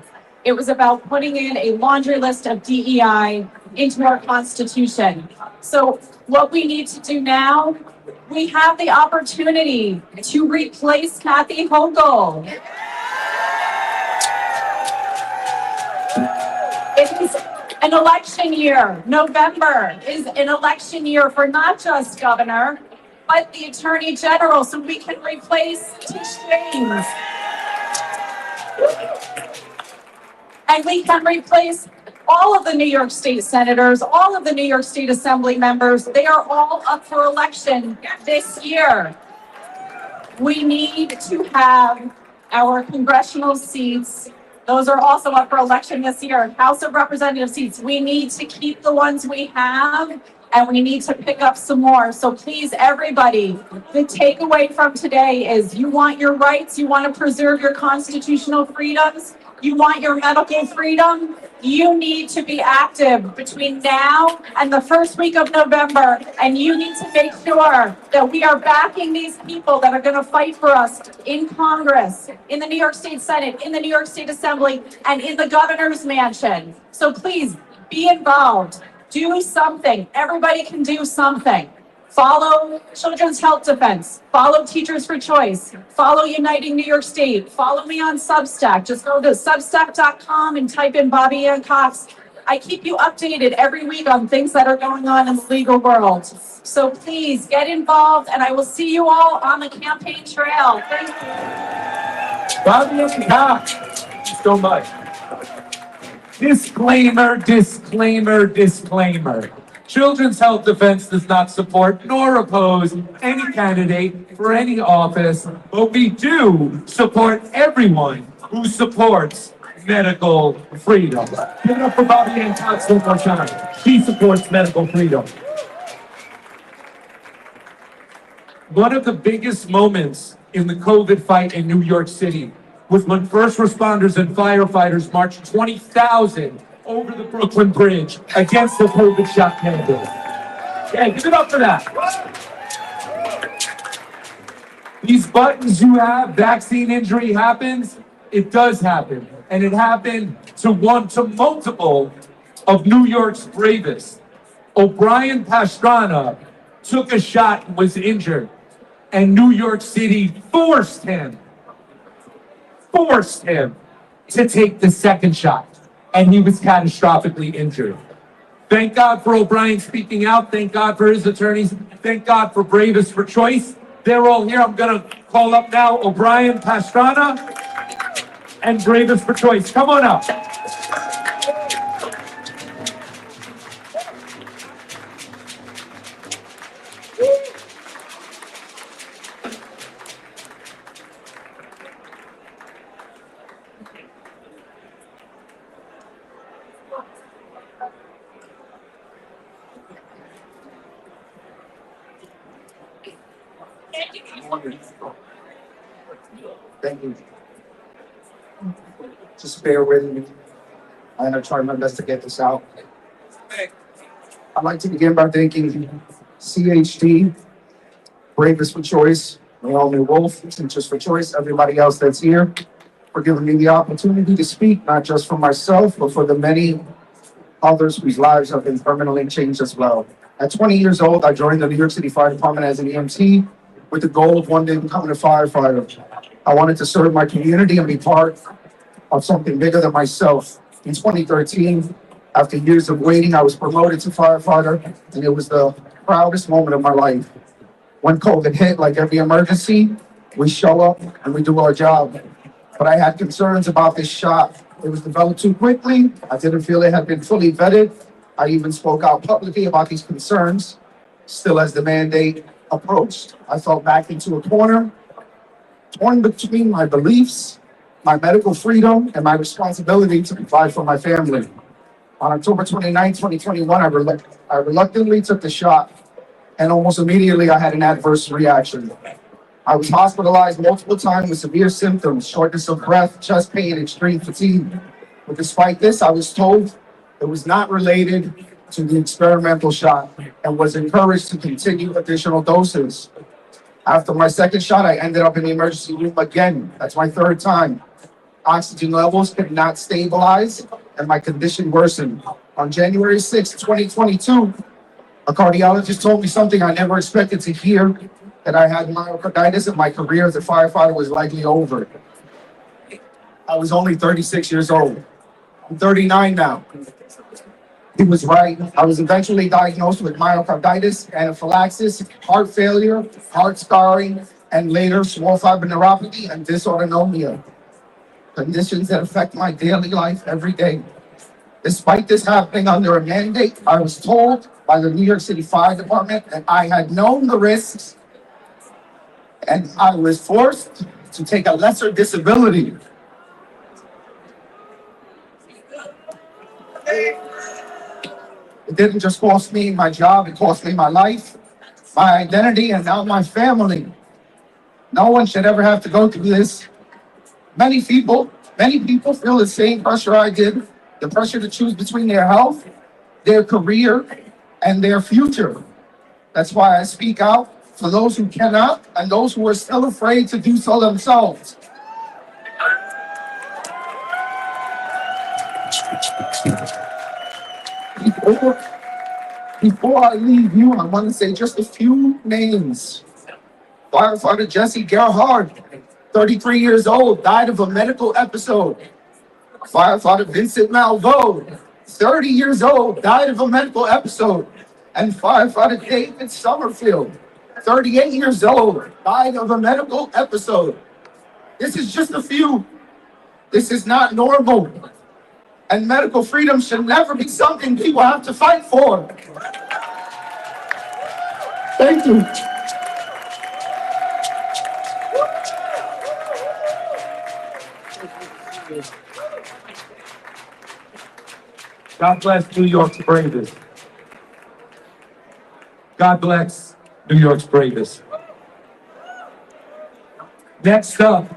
It was about putting in a laundry list of DEI into our Constitution. So what we need to do now, we have the opportunity to replace Kathy Hochul. It is an election year. November is an election year for not just governor, but the attorney general, so we can replace Tish James. And we can replace all of the New York State senators, all of the New York State Assembly members. They are all up for election this year. We need to have our congressional seats. Those are also up for election this year. House of Representative seats. We need to keep the ones we have, and we need to pick up some more. So please, everybody, the takeaway from today is you want your rights, you want to preserve your constitutional freedoms, you want your medical freedom, you need to be active between now and the first week of November, and you need to make sure that we are backing these people that are going to fight for us in Congress, in the New York State Senate, in the New York State Assembly, and in the governor's mansion. So please be involved. Do something. Everybody can do something. Follow Children's Health Defense. Follow Teachers for Choice. Follow Uniting New York State. Follow me on Substack. Just go to substack.com and type in Bobby Ann Cox. I keep you updated every week on things that are going on in the legal world. So please get involved, and I will see you all on the campaign trail. Thank you. Bobby Ann Cox, thank you so much. Disclaimer, disclaimer, disclaimer. Children's Health Defense does not support nor oppose any candidate for any office, but we do support everyone who supports medical freedom. Give it up for Bobby Ann Cox one more time. She supports medical freedom. One of the biggest moments in the COVID fight in New York City was when first responders and firefighters marched 20,000 over the Brooklyn Bridge against the COVID shot mandate. Yeah, give it up for that. These buttons you have, vaccine injury happens, it does happen. And it happened to multiple of New York's bravest. O'Brien Pastrana took a shot and was injured. And New York City forced him to take the second shot. And he was catastrophically injured. Thank God for O'Brien speaking out. Thank God for his attorneys. Thank God for Bravest for Choice. They're all here. I'm going to call up now O'Brien Pastrana and Bravest for Choice. Come on up. Thank you. Just bear with me. I'm gonna try my best to get this out. I'd like to begin by thanking CHD, Bravest for Choice, Naomi Wolf, Teachers for Choice, everybody else that's here, for giving me the opportunity to speak, not just for myself, but for the many others whose lives have been permanently changed as well. At 20 years old, I joined the New York City Fire Department as an EMT with the goal of one day becoming a firefighter. I wanted to serve my community and be part of something bigger than myself. In 2013, after years of waiting, I was promoted to firefighter, and it was the proudest moment of my life. When COVID hit, like every emergency, we show up and we do our job. But I had concerns about this shot. It was developed too quickly. I didn't feel it had been fully vetted. I even spoke out publicly about these concerns. Still, as the mandate approached, I fell back into a corner, torn between my beliefs my medical freedom, and my responsibility to provide for my family. On October 29, 2021, I reluctantly took the shot, and almost immediately I had an adverse reaction. I was hospitalized multiple times with severe symptoms, shortness of breath, chest pain, extreme fatigue. But despite this, I was told it was not related to the experimental shot and was encouraged to continue additional doses. After my second shot, I ended up in the emergency room again. That's my third time. Oxygen levels could not stabilize and my condition worsened. On January 6, 2022, a cardiologist told me something I never expected to hear, that I had myocarditis and my career as a firefighter was likely over. I was only 36 years old. I'm 39 now. He was right. I was eventually diagnosed with myocarditis, anaphylaxis, heart failure, heart scarring, and later small fiber neuropathy and dysautonomia, conditions that affect my daily life every day. Despite this happening under a mandate, I was told by the New York City Fire Department that I had known the risks and I was forced to take a lesser disability. It didn't just cost me my job, it cost me my life, my identity, and now my family. No one should ever have to go through this. Many people feel the same pressure I did, the pressure to choose between their health, their career, and their future. That's why I speak out for those who cannot and those who are still afraid to do so themselves. Before I leave you, I want to say just a few names. Firefighter Jesse Gerhard, 33 years old, died of a medical episode. Firefighter Vincent Malveaux, 30 years old, died of a medical episode. And firefighter David Summerfield, 38 years old, died of a medical episode. This is just a few. This is not normal. And medical freedom should never be something people have to fight for. Thank you. God bless New York's bravest. God bless New York's bravest. Next up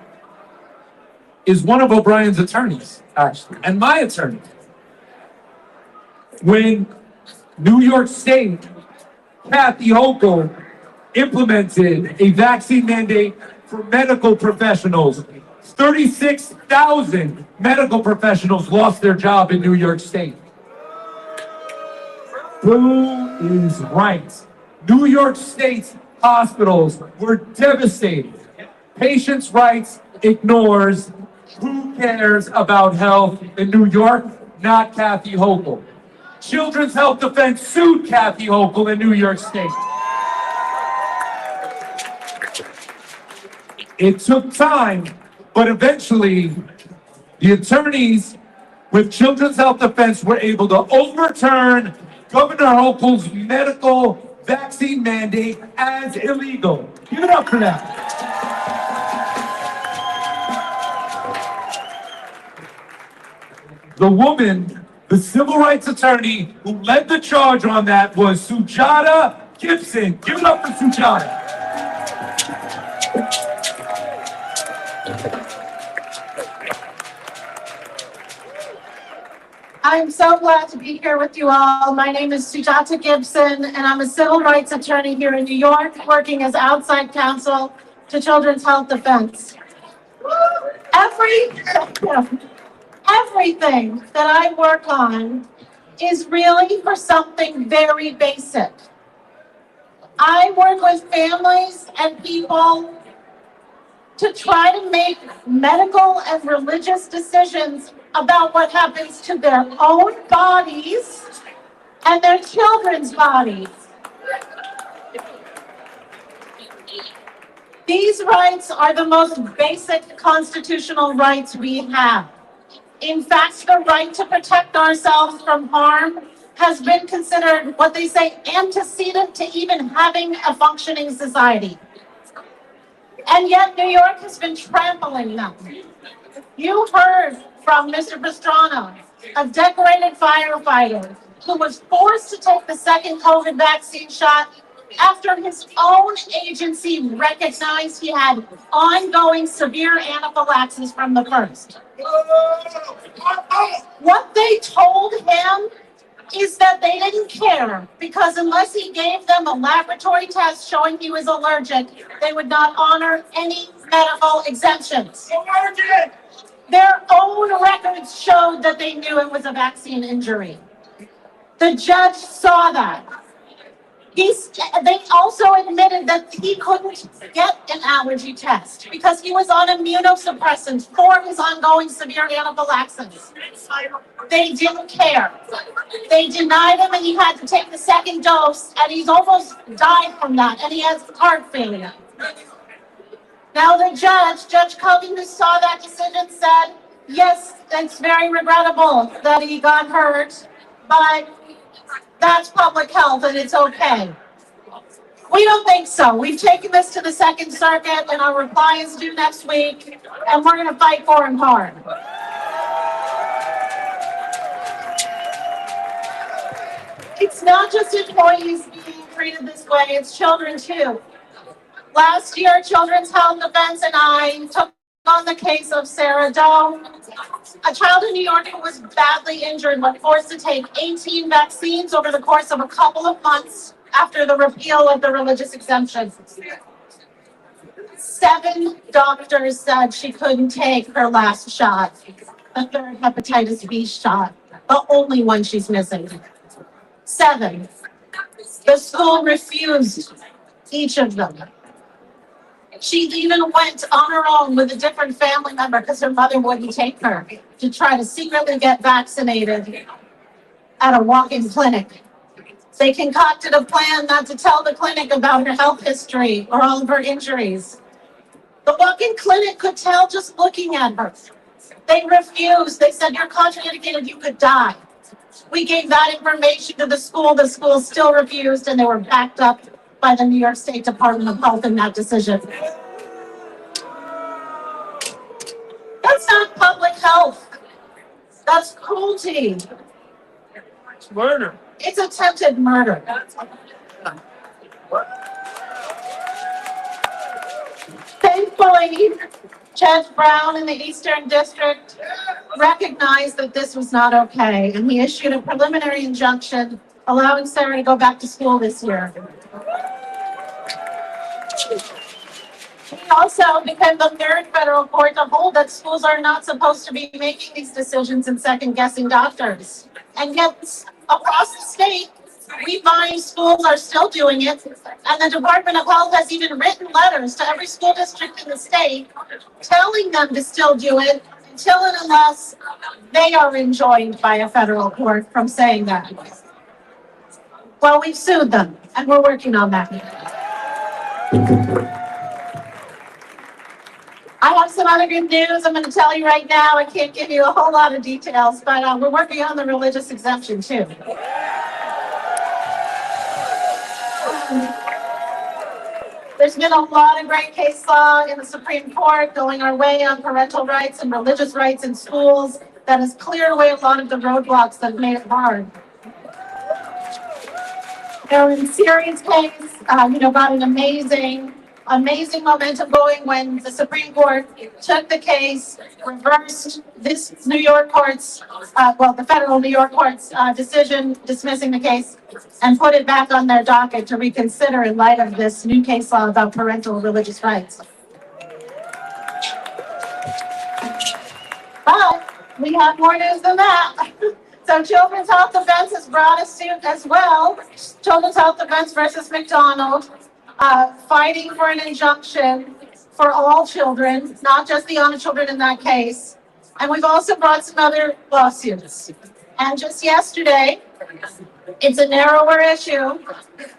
is one of O'Brien's attorneys, actually, and my attorney. When New York State, Kathy Hochul, implemented a vaccine mandate for medical professionals, 36,000 medical professionals lost their job in New York State. Who is right? New York State's hospitals were devastated. Patients' rights ignores. Who cares about health in New York? Not Kathy Hochul. Children's Health Defense sued Kathy Hochul in New York State. It took time, but eventually the attorneys with Children's Health Defense were able to overturn Governor Hochul's medical vaccine mandate as illegal. Give it up for that. The woman, the civil rights attorney who led the charge on that was Sujata Gibson. Give it up for Sujata. I'm so glad to be here with you all. My name is Sujata Gibson, and I'm a civil rights attorney here in New York, working as outside counsel to Children's Health Defense. Everything that I work on is really for something very basic. I work with families and people to try to make medical and religious decisions about what happens to their own bodies and their children's bodies. These rights are the most basic constitutional rights we have. In fact, the right to protect ourselves from harm has been considered what they say antecedent to even having a functioning society. And yet New York has been trampling them. You heard from Mr. Pastrana, a decorated firefighter who was forced to take the second COVID vaccine shot after his own agency recognized he had ongoing severe anaphylaxis from the first. What they told him is that they didn't care because unless he gave them a laboratory test showing he was allergic, they would not honor any medical exemptions. Their own records showed that they knew it was a vaccine injury. The judge saw that. They also admitted that he couldn't get an allergy test because he was on immunosuppressants for his ongoing severe anaphylaxis. They didn't care. They denied him and he had to take the second dose and he's almost died from that and he has heart failure. Now the Judge Kogan, who saw that decision, said, yes, it's very regrettable that he got hurt, but that's public health and it's okay. We don't think so. We've taken this to the Second Circuit and our reply is due next week and we're going to fight for him hard. It's not just employees being treated this way, it's children too. Last year, Children's Health Defense and I took on the case of Sarah Doe, a child in New York who was badly injured when forced to take 18 vaccines over the course of a couple of months after the repeal of the religious exemption. 7 doctors said she couldn't take her last shot, the third hepatitis B shot, the only one she's missing. 7. The school refused each of them. She even went on her own with a different family member because her mother wouldn't take her to try to secretly get vaccinated at a walk-in clinic. They concocted a plan not to tell the clinic about her health history or all of her injuries. The walk-in clinic could tell just looking at her. They refused. They said, you're contraindicated, you could die. We gave that information to the school still refused, and they were backed up by the New York State Department of Health in that decision. That's not public health. That's cruelty. It's murder. It's attempted murder. Thankfully, Judge Brown in the Eastern District recognized that this was not okay, and he issued a preliminary injunction allowing Sarah to go back to school this year. He also became the 3rd federal court to hold that schools are not supposed to be making these decisions and second-guessing doctors. And yet, across the state, we find schools are still doing it, and the Department of Health has even written letters to every school district in the state telling them to still do it until and unless they are enjoined by a federal court from saying that. Well, we've sued them, and we're working on that. I have some other good news I'm going to tell you right now. I can't give you a whole lot of details, but we're working on the religious exemption too. There's been a lot of great case law in the Supreme Court going our way on parental rights and religious rights in schools that has cleared away a lot of the roadblocks that have made it hard. Now, in Syria's case, got an amazing momentum going when the Supreme Court took the case, reversed this New York court's, the federal New York court's decision dismissing the case and put it back on their docket to reconsider in light of this new case law about parental religious rights. But we have more news than that. So Children's Health Defense has brought a suit as well. Children's Health Defense versus McDonald, fighting for an injunction for all children, not just the honor children in that case. And we've also brought some other lawsuits. And just yesterday, it's a narrower issue,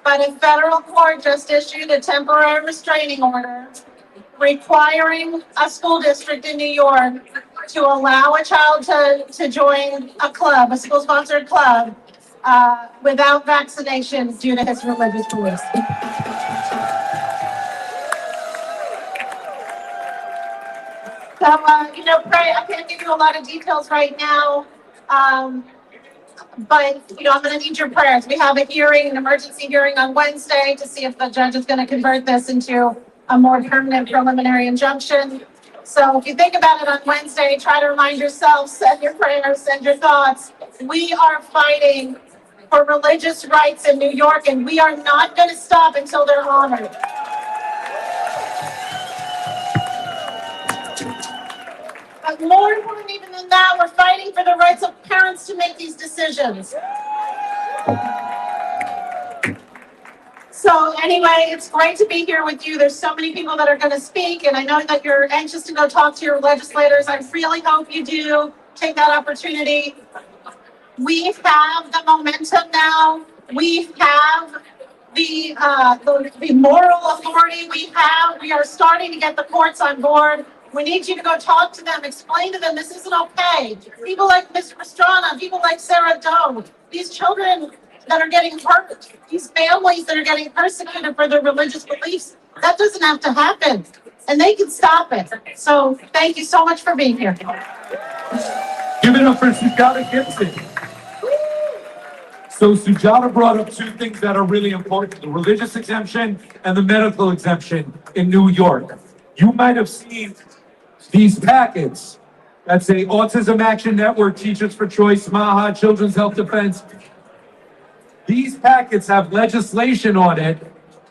but a federal court just issued a temporary restraining order requiring a school district in New York to allow a child to join a club, a school-sponsored club, without vaccination due to his religious beliefs. So, pray, I can't give you a lot of details right now. But, I'm gonna need your prayers. We have a hearing, an emergency hearing on Wednesday to see if the judge is gonna convert this into a more permanent preliminary injunction. So if you think about it on Wednesday, try to remind yourself, send your prayers, send your thoughts. We are fighting for religious rights in New York, and we are not gonna stop until they're honored. But more important even than that, we're fighting for the rights of parents to make these decisions. So anyway, it's great to be here with you. There's so many people that are going to speak, and I know that you're anxious to go talk to your legislators. I really hope you do take that opportunity. We have the momentum now. We have the moral authority. We are starting to get the courts on board. We need you to go talk to them, explain to them this isn't okay. People like Ms. Pastrana, people like Sarah Doe, these children that are getting hurt, these families that are getting persecuted for their religious beliefs, that doesn't have to happen. And they can stop it. So thank you so much for being here. Give it up for Sujata Gibson. So Sujata brought up two things that are really important, the religious exemption and the medical exemption in New York. You might have seen these packets that say Autism Action Network, Teachers for Choice, MAHA, Children's Health Defense. These packets have legislation on it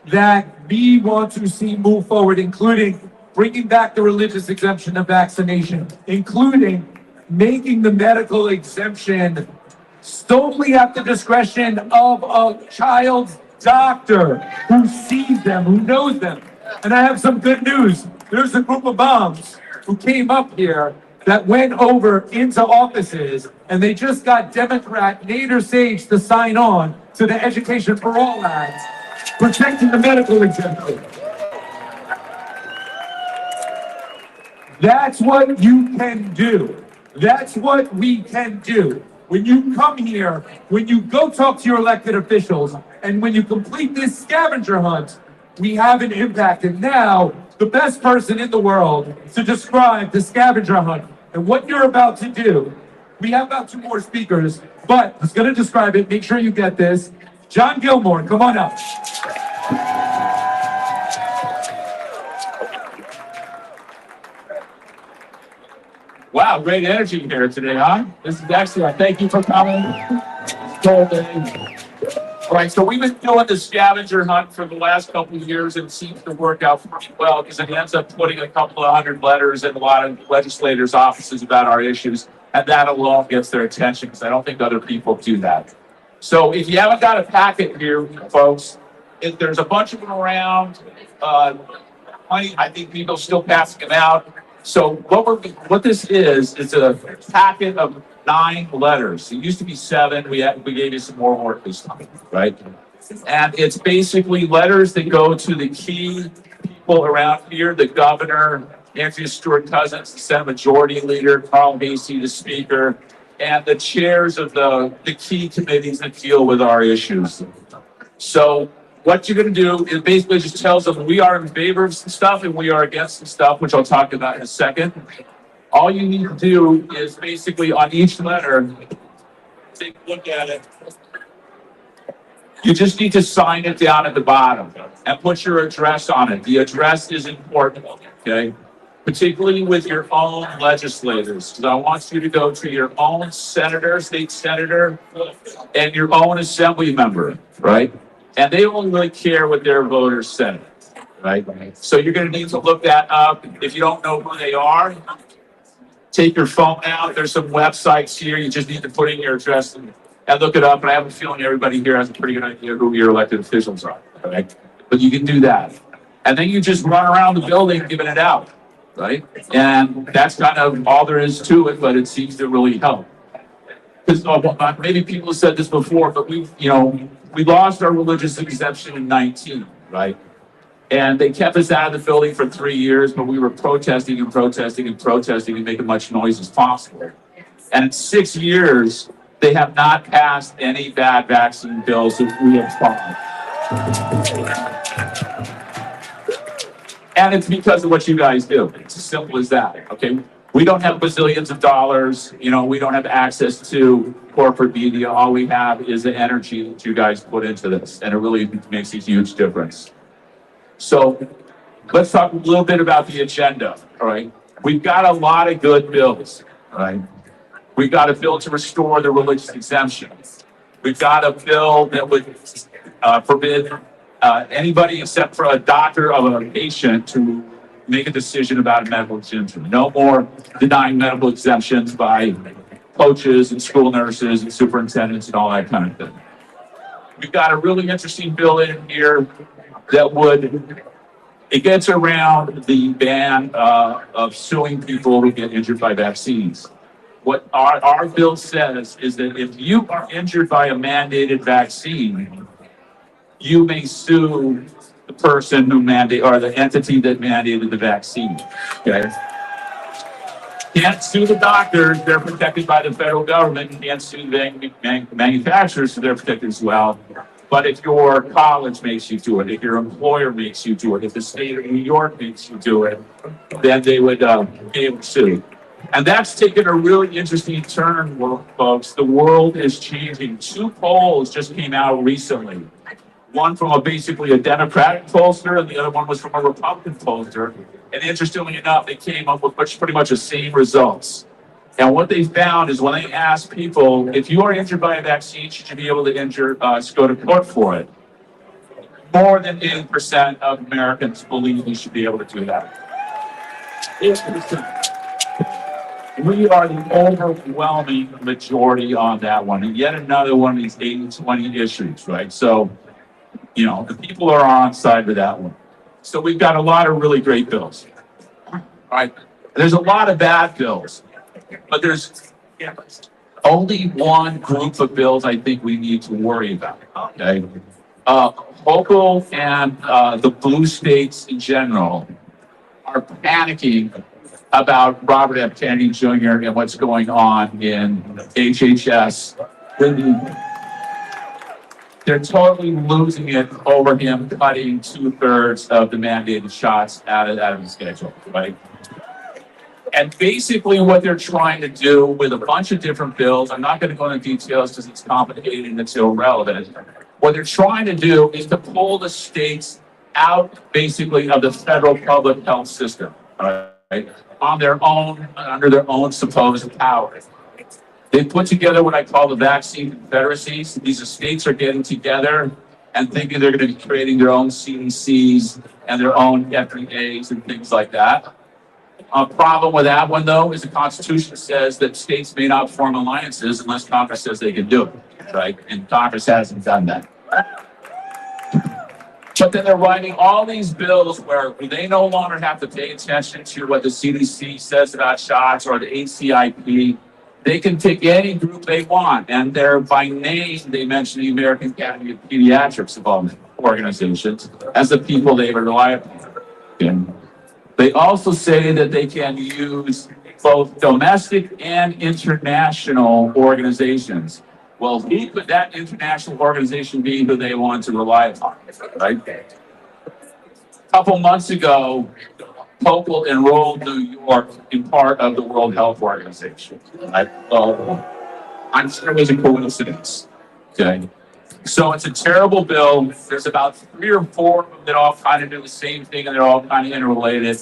that we want to see move forward, including bringing back the religious exemption of vaccination, including making the medical exemption solely at the discretion of a child's doctor who sees them, who knows them. And I have some good news. There's a group of moms who came up here that went over into offices, and they just got Democrat Nader Sage to sign on to the Education for All Act, protecting the medical exemption. That's what you can do. That's what we can do. When you come here, when you go talk to your elected officials, and when you complete this scavenger hunt, we have an impact. And now, the best person in the world to describe the scavenger hunt and what you're about to do, we have about 2 more speakers, but who's going to describe it, make sure you get this. John Gilmore, come on up. Wow, great energy here today, huh? This is excellent. Thank you for coming. All right, so we've been doing the scavenger hunt for the last couple of years, and it seems to work out pretty well because it ends up putting a couple of hundred letters in a lot of legislators' offices about our issues, and that alone gets their attention because I don't think other people do that. So if you haven't got a packet here, folks, there's a bunch of them around. I think people are still passing them out. So what this is a packet of 9 letters. It used to be 7. We gave you some more work this time, right? And it's basically letters that go to the key people around here: the governor, Andrea Stewart-Cousins, the Senate Majority Leader, Carl Hasey, the Speaker, and the chairs of the key committees that deal with our issues. So what you're going to do is basically just tells them we are in favor of some stuff and we are against some stuff, which I'll talk about in a second. All you need to do is basically on each letter, take a look at it. You just need to sign it down at the bottom and put your address on it. The address is important, okay? Particularly with your own legislators, because I want you to go to your own senator, state senator, and your own assembly member, right? And they only really care what their voters say, right? So you're going to need to look that up. If you don't know who they are, take your phone out. There's some websites here. You just need to put in your address and look it up. And I have a feeling everybody here has a pretty good idea who your elected officials are, right? But you can do that. And then you just run around the building giving it out, right? And that's kind of all there is to it, but it seems to really help. Because maybe people have said this before, but we lost our religious exemption in 19, right? And they kept us out of the building for 3 years, but we were protesting and protesting and protesting and making as much noise as possible. And in 6 years, they have not passed any bad vaccine bills that we have fought. And it's because of what you guys do. It's as simple as that, okay? We don't have bazillions of dollars, you know, we don't have access to corporate media. All we have is the energy that you guys put into this, and it really makes a huge difference. So let's talk a little bit about the agenda, all right? We've got a lot of good bills, all right? We've got a bill to restore the religious exemption. We've got a bill that would forbid anybody except for a doctor of a patient to make a decision about a medical exemption. No more denying medical exemptions by coaches and school nurses and superintendents and all that kind of thing. We've got a really interesting bill in here that it gets around the ban of suing people who get injured by vaccines. What our bill says is that if you are injured by a mandated vaccine, you may sue the person who or the entity that mandated the vaccine, okay? Can't sue the doctors, they're protected by the federal government. You can't sue the manufacturers, so they're protected as well. But if your college makes you do it, if your employer makes you do it, if the state of New York makes you do it, then they would be able to sue. And that's taken a really interesting turn, folks. The world is changing. 2 polls just came out recently. One from basically a Democratic pollster, and the other one was from a Republican pollster. And interestingly enough, they came up with pretty much the same results. And what they found is when they asked people, if you are injured by a vaccine, should you be able to go to court for it? More than 80% of Americans believe you should be able to do that. 80%. We are the overwhelming majority on that one. And yet another one of these 80-20 issues, right? So, you know, the people are on side with that one. So we've got a lot of really great bills. All right. There's a lot of bad bills, but there's only one group of bills I think we need to worry about, okay? Hochul and the blue states in general are panicking about Robert F. Kennedy Jr. and what's going on in HHS. They're totally losing it over him cutting 2/3 of the mandated shots out of his schedule, right? And basically what they're trying to do with a bunch of different bills, I'm not going to go into details because it's complicated and it's irrelevant. What they're trying to do is to pull the states out basically of the federal public health system, right? On their own, under their own supposed power. They put together what I call the vaccine confederacies. These states are getting together and thinking they're going to be creating their own CDCs and their own FDAs and things like that. A problem with that one, though, is the Constitution says that states may not form alliances unless Congress says they can do it, right? And Congress hasn't done that. But then they're writing all these bills where they no longer have to pay attention to what the CDC says about shots or the ACIP. They can pick any group they want, and they're by name, they mention the American Academy of Pediatrics of all organizations as the people they rely upon. Okay. They also say that they can use both domestic and international organizations. Well, who could that international organization be who they want to rely upon, right? A couple months ago, Hochul enrolled New York in part of the World Health Organization. Right? I'm sure it was a coincidence. Okay. So it's a terrible bill. There's about 3 or 4 of them that all kind of do the same thing and they're all kind of interrelated.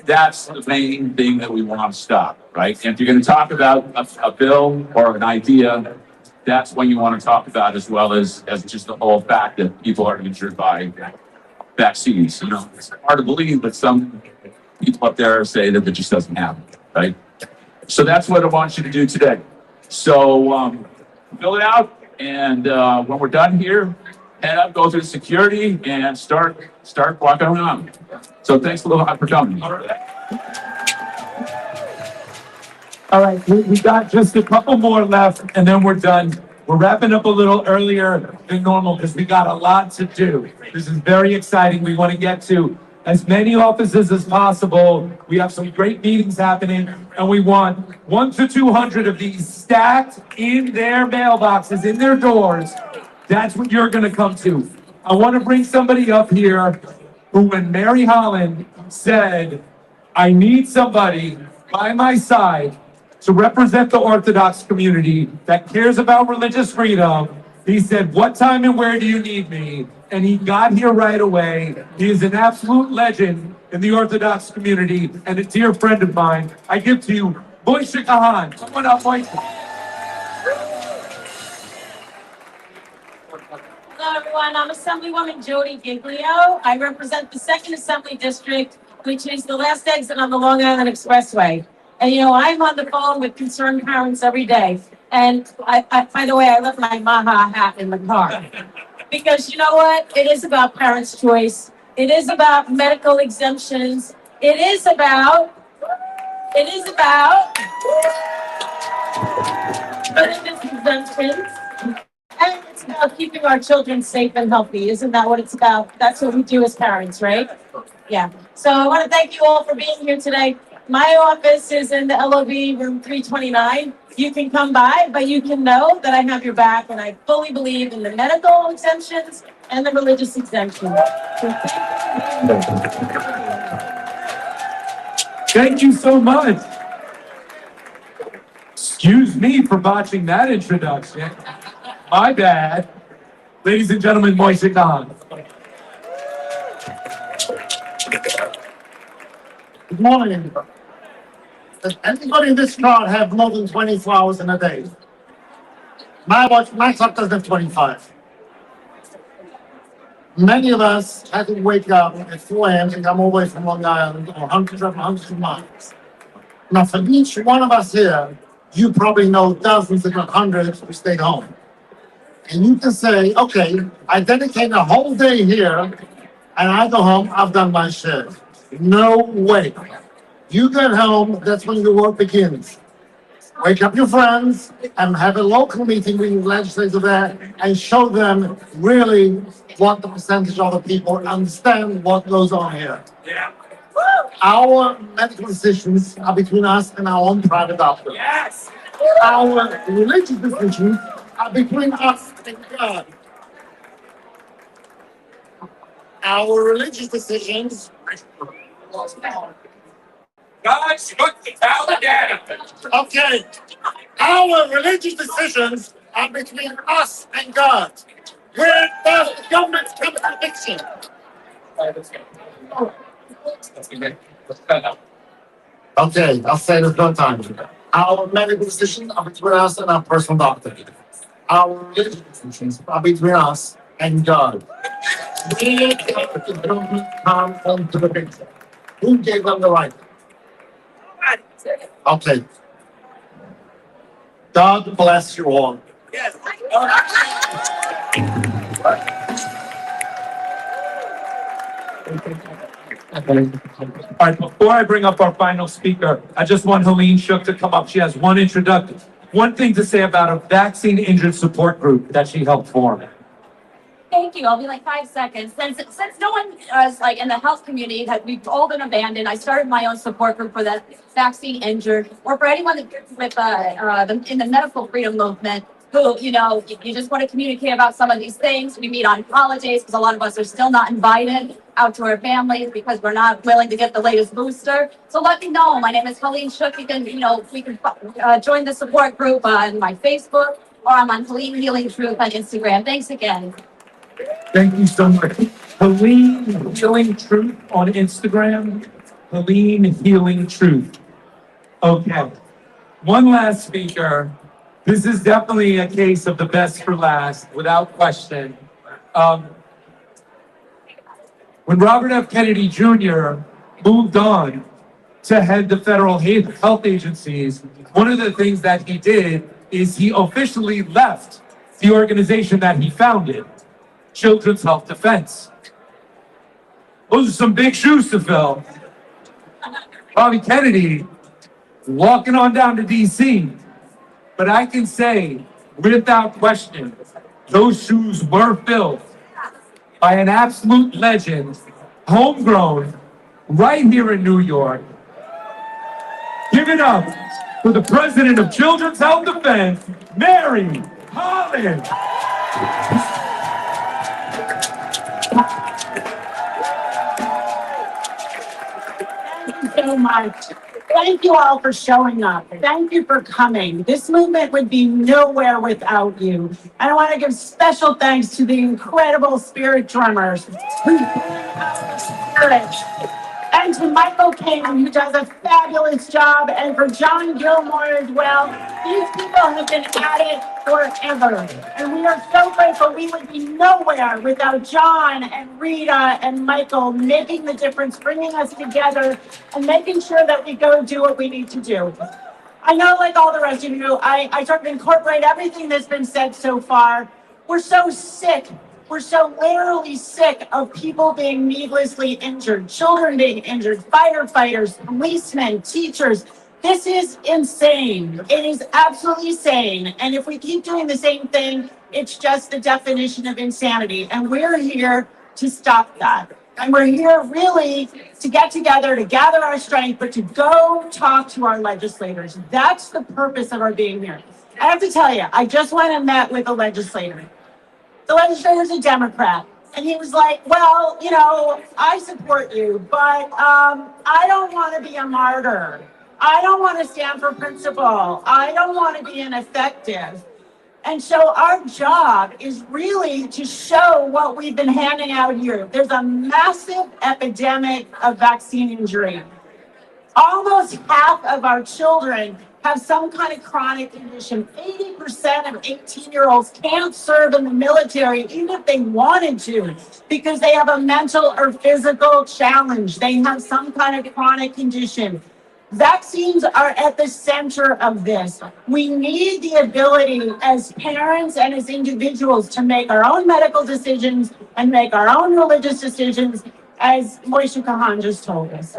That's the main thing that we want to stop, right? And if you're going to talk about a bill or an idea, that's when you want to talk about as well as just the whole fact that people are injured by vaccines. You know, it's hard to believe, but some people up there say that it just doesn't happen, right? So that's what I want you to do today. So fill it out, and when we're done here, head up, go through security, and start walking around. So thanks a lot for coming. All right, we got just a couple more left, and then we're done. We're wrapping up a little earlier than normal because we got a lot to do. This is very exciting. We want to get to as many offices as possible. We have some great meetings happening, and we want 100 to 200 of these stacked in their mailboxes, in their doors. That's what you're going to come to. I want to bring somebody up here who, when Mary Holland said, I need somebody by my side to represent the Orthodox community that cares about religious freedom. He said, what time and where do you need me? And he got here right away. He is an absolute legend in the Orthodox community and a dear friend of mine. I give to you, Moishe Kahan. Come on up, Moishe. Hello, everyone. I'm Assemblywoman Jody Giglio. I represent the 2nd Assembly District, which is the last exit on the Long Island Expressway. And, I'm on the phone with concerned parents every day. And by the way, I left my Maha hat in the car. Because you know what? It is about parents' choice. It is about medical exemptions. It is about religious exemptions. And it's about keeping our children safe and healthy. Isn't that what it's about? That's what we do as parents, right? Yeah. So I want to thank you all for being here today. My office is in the LOB room 329. You can come by, but you can know that I have your back, and I fully believe in the medical exemptions and the religious exemptions. So Thank you so much. Excuse me for botching that introduction. My bad. Ladies and gentlemen, Moishe Khan. Good morning. Does anybody in this crowd have more than 24 hours in a day? My clock doesn't have 25. Many of us had to wake up at 4 a.m. to come all the way from Long Island or hundreds of miles. Now, for each one of us here, you probably know dozens, if not hundreds, who stayed home. And you can say, okay, I dedicate a whole day here, and I go home, I've done my share. No way. You get home, that's when your work begins. Wake up your friends and have a local meeting with legislators there and show them really what the percentage of the people understand what goes on here. Yeah. Our medical decisions are between us and our own private doctor. Yes. Our religious decisions are between us and God. Our religious decisions. God shut the town down. Okay. Our religious decisions are between us and God. Where does the government come into fiction? Okay, I'll say this one time. Our medical decisions are between us and our personal doctor. Our religious decisions are between us and God. Where does the government come into the picture? Who gave them the right? Okay. God bless you all. Yes. All right, before I bring up our final speaker, I just want Helene Shook to come up. She has one thing to say about a vaccine injured support group that she helped form. Thank you. I'll be like 5 seconds. Since no one is like in the health community that we've all been abandoned, I started my own support group for the vaccine injured, or for anyone that with in the medical freedom movement who you just want to communicate about some of these things. We meet on holidays because a lot of us are still not invited out to our families because we're not willing to get the latest booster. So let me know. My name is Helene Shook. You can we can join the support group on my Facebook, or I'm on Helene Healing Truth on Instagram. Thanks again. Thank you so much. Helene Healing Truth on Instagram. Helene Healing Truth. Okay. One last speaker. This is definitely a case of the best for last, without question. When Robert F. Kennedy Jr. moved on to head the federal health agencies, one of the things that he did is he officially left the organization that he founded, Children's Health Defense. Those are some big shoes to fill. Bobby Kennedy walking on down to DC. But I can say, without question, those shoes were filled by an absolute legend, homegrown, right here in New York. Give it up for the president of Children's Health Defense, Mary Holland. so much. Thank you all for showing up. Thank you for coming. This movement would be nowhere without you. And I want to give special thanks to the incredible spirit drummers who bring out the spirit. And to Michael King, who does a fabulous job, and for John Gilmore as well. These people have been at it forever. And we are so grateful. We would be nowhere without John and Rita and Michael making the difference, bringing us together and making sure that we go do what we need to do. I know, like all the rest of you, I try to incorporate everything that's been said so far. We're so sick. We're so literally sick of people being needlessly injured, children being injured, firefighters, policemen, teachers. This is insane. It is absolutely insane. And if we keep doing the same thing, it's just the definition of insanity. And we're here to stop that. And we're here really to get together, to gather our strength, but to go talk to our legislators. That's the purpose of our being here. I have to tell you, I just went and met with a legislator. The legislator's a Democrat. And he was like, well, you know, I support you, but I don't want to be a martyr. I don't want to stand for principle. I don't want to be ineffective. And so our job is really to show what we've been handing out here. There's a massive epidemic of vaccine injury. Almost half of our children have some kind of chronic condition. 80% of 18-year-olds can't serve in the military, even if they wanted to, because they have a mental or physical challenge. They have some kind of chronic condition. Vaccines are at the center of this. We need the ability as parents and as individuals to make our own medical decisions and make our own religious decisions, as Moishe Kahan just told us.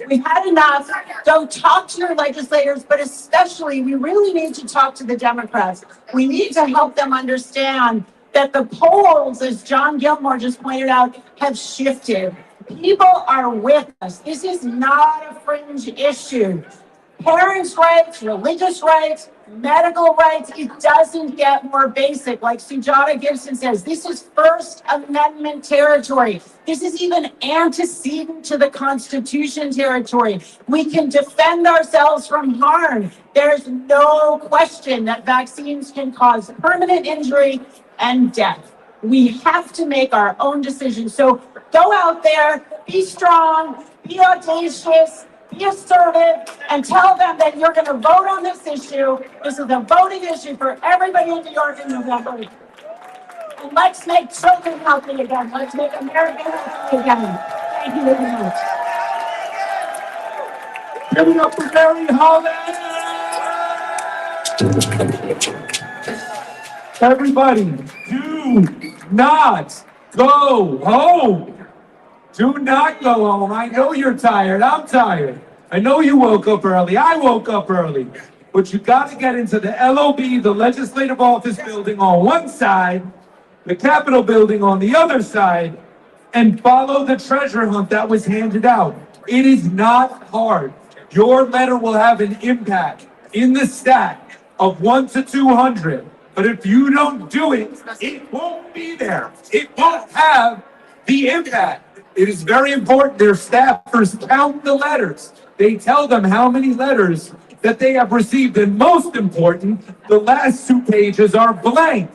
We've had enough. Go talk to your legislators, but especially we really need to talk to the Democrats. We need to help them understand that the polls, as John Gilmore just pointed out, have shifted. People are with us. This is not a fringe issue. Parents' rights, religious rights, medical rights, it doesn't get more basic. Like Sujata Gibson says, this is First Amendment territory. This is even antecedent to the Constitution territory. We can defend ourselves from harm. There's no question that vaccines can cause permanent injury and death. We have to make our own decisions. So go out there, be strong, be audacious, be assertive, and tell them that you're going to vote on this issue. This is a voting issue for everybody in New York in November. And let's make children healthy again. Let's make America healthy again. Thank you very much. Give it up for Mary Holland! Everybody, do not go home. Do not go home. I know you're tired. I'm tired. I know you woke up early. I woke up early. But you got to get into the LOB, the Legislative Office Building on one side, the Capitol Building on the other side, and follow the treasure hunt that was handed out. It is not hard. Your letter will have an impact in the stack of 1 to 200. But if you don't do it, it won't be there. It won't have the impact. It is very important their staffers count the letters. They tell them how many letters that they have received. And most important, the last 2 pages are blank.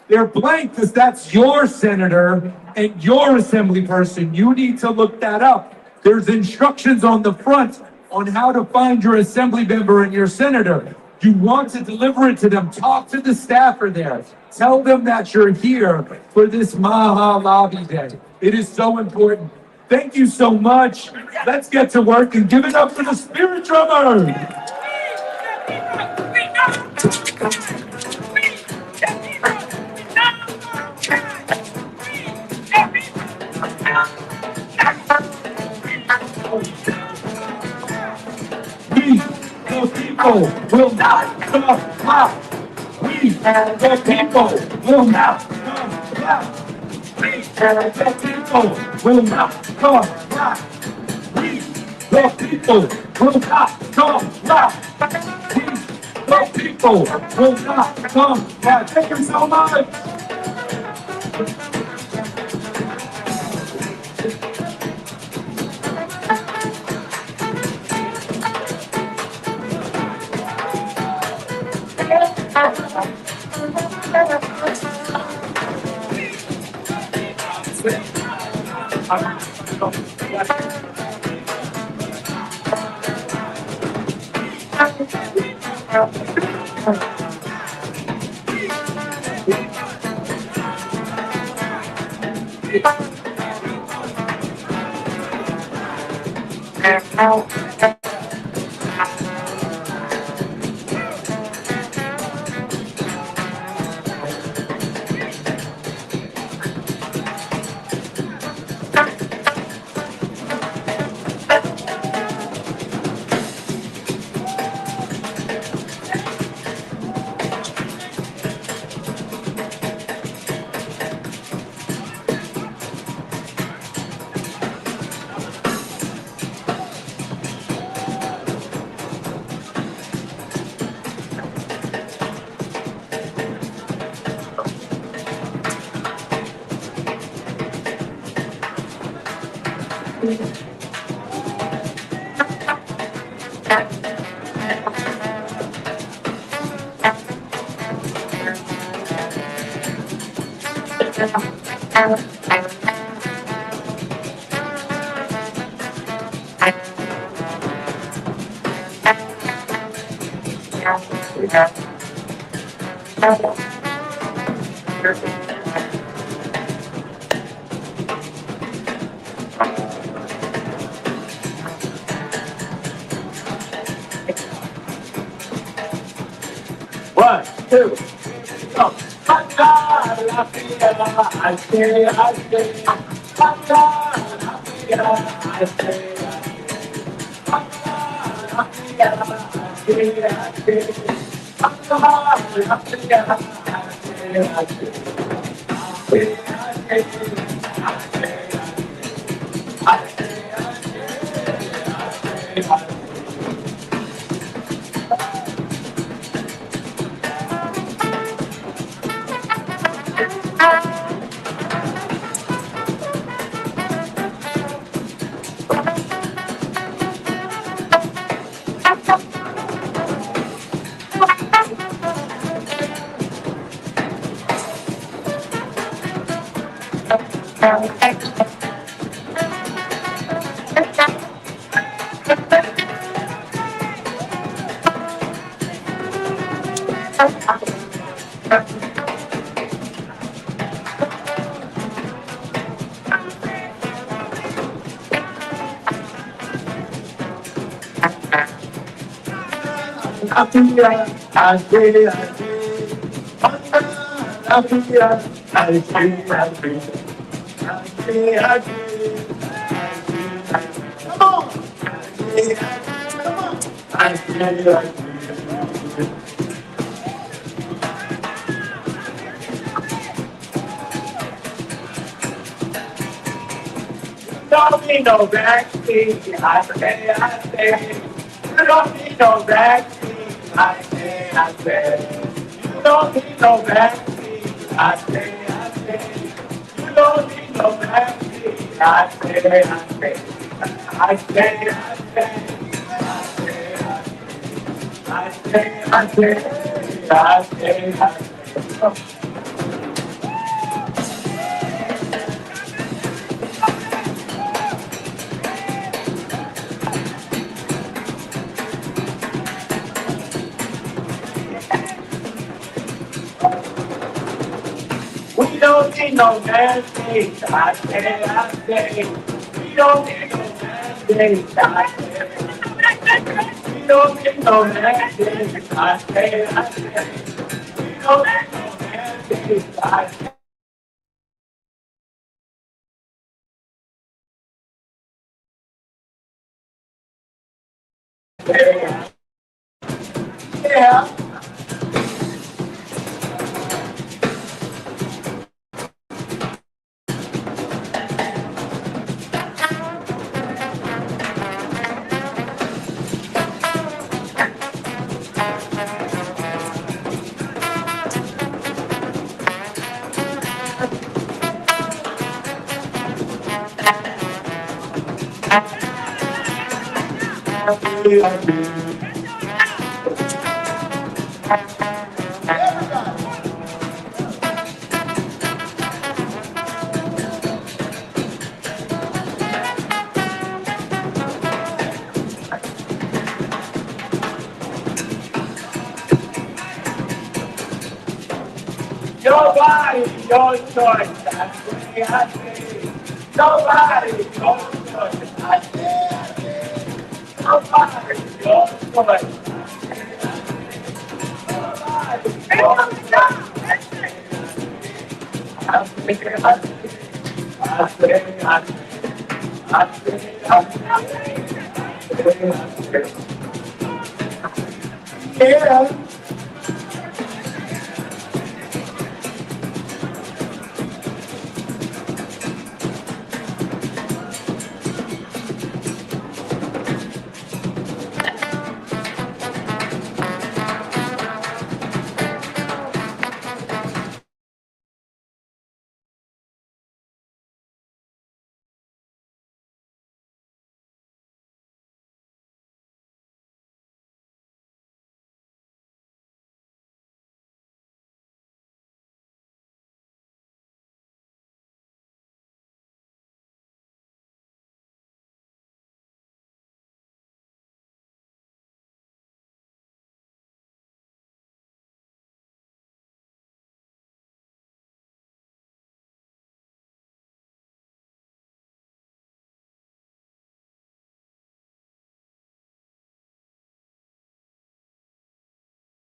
They're blank because that's your senator and your assembly person. You need to look that up. There's instructions on the front on how to find your assembly member and your senator. You want to deliver it to them. Talk to the staffer there. Tell them that you're here for this Maha Lobby Day. It is so important. Thank you so much. Let's get to work and give it up for the spirit drummer. We, the people, will not come out. We, the people, will not come out. We, the people, will not come back. We, the people, will not come back. We, the people, will not come back. Thank you so much. One, two, go. I say, don't need no vaccine. I say. You don't need no vaccine. I say. You don't need no vaccine. I say. You don't need no vaccine. I say. I say. We don't need no vaccine. I say. We don't need no vaccine. I say. We don't need no vaccine. I say. We don't need no vaccine. I say. Yeah. Nobody your choice. That's the way I say. Nobody your choice. I say. Nobody your choice. Yeah.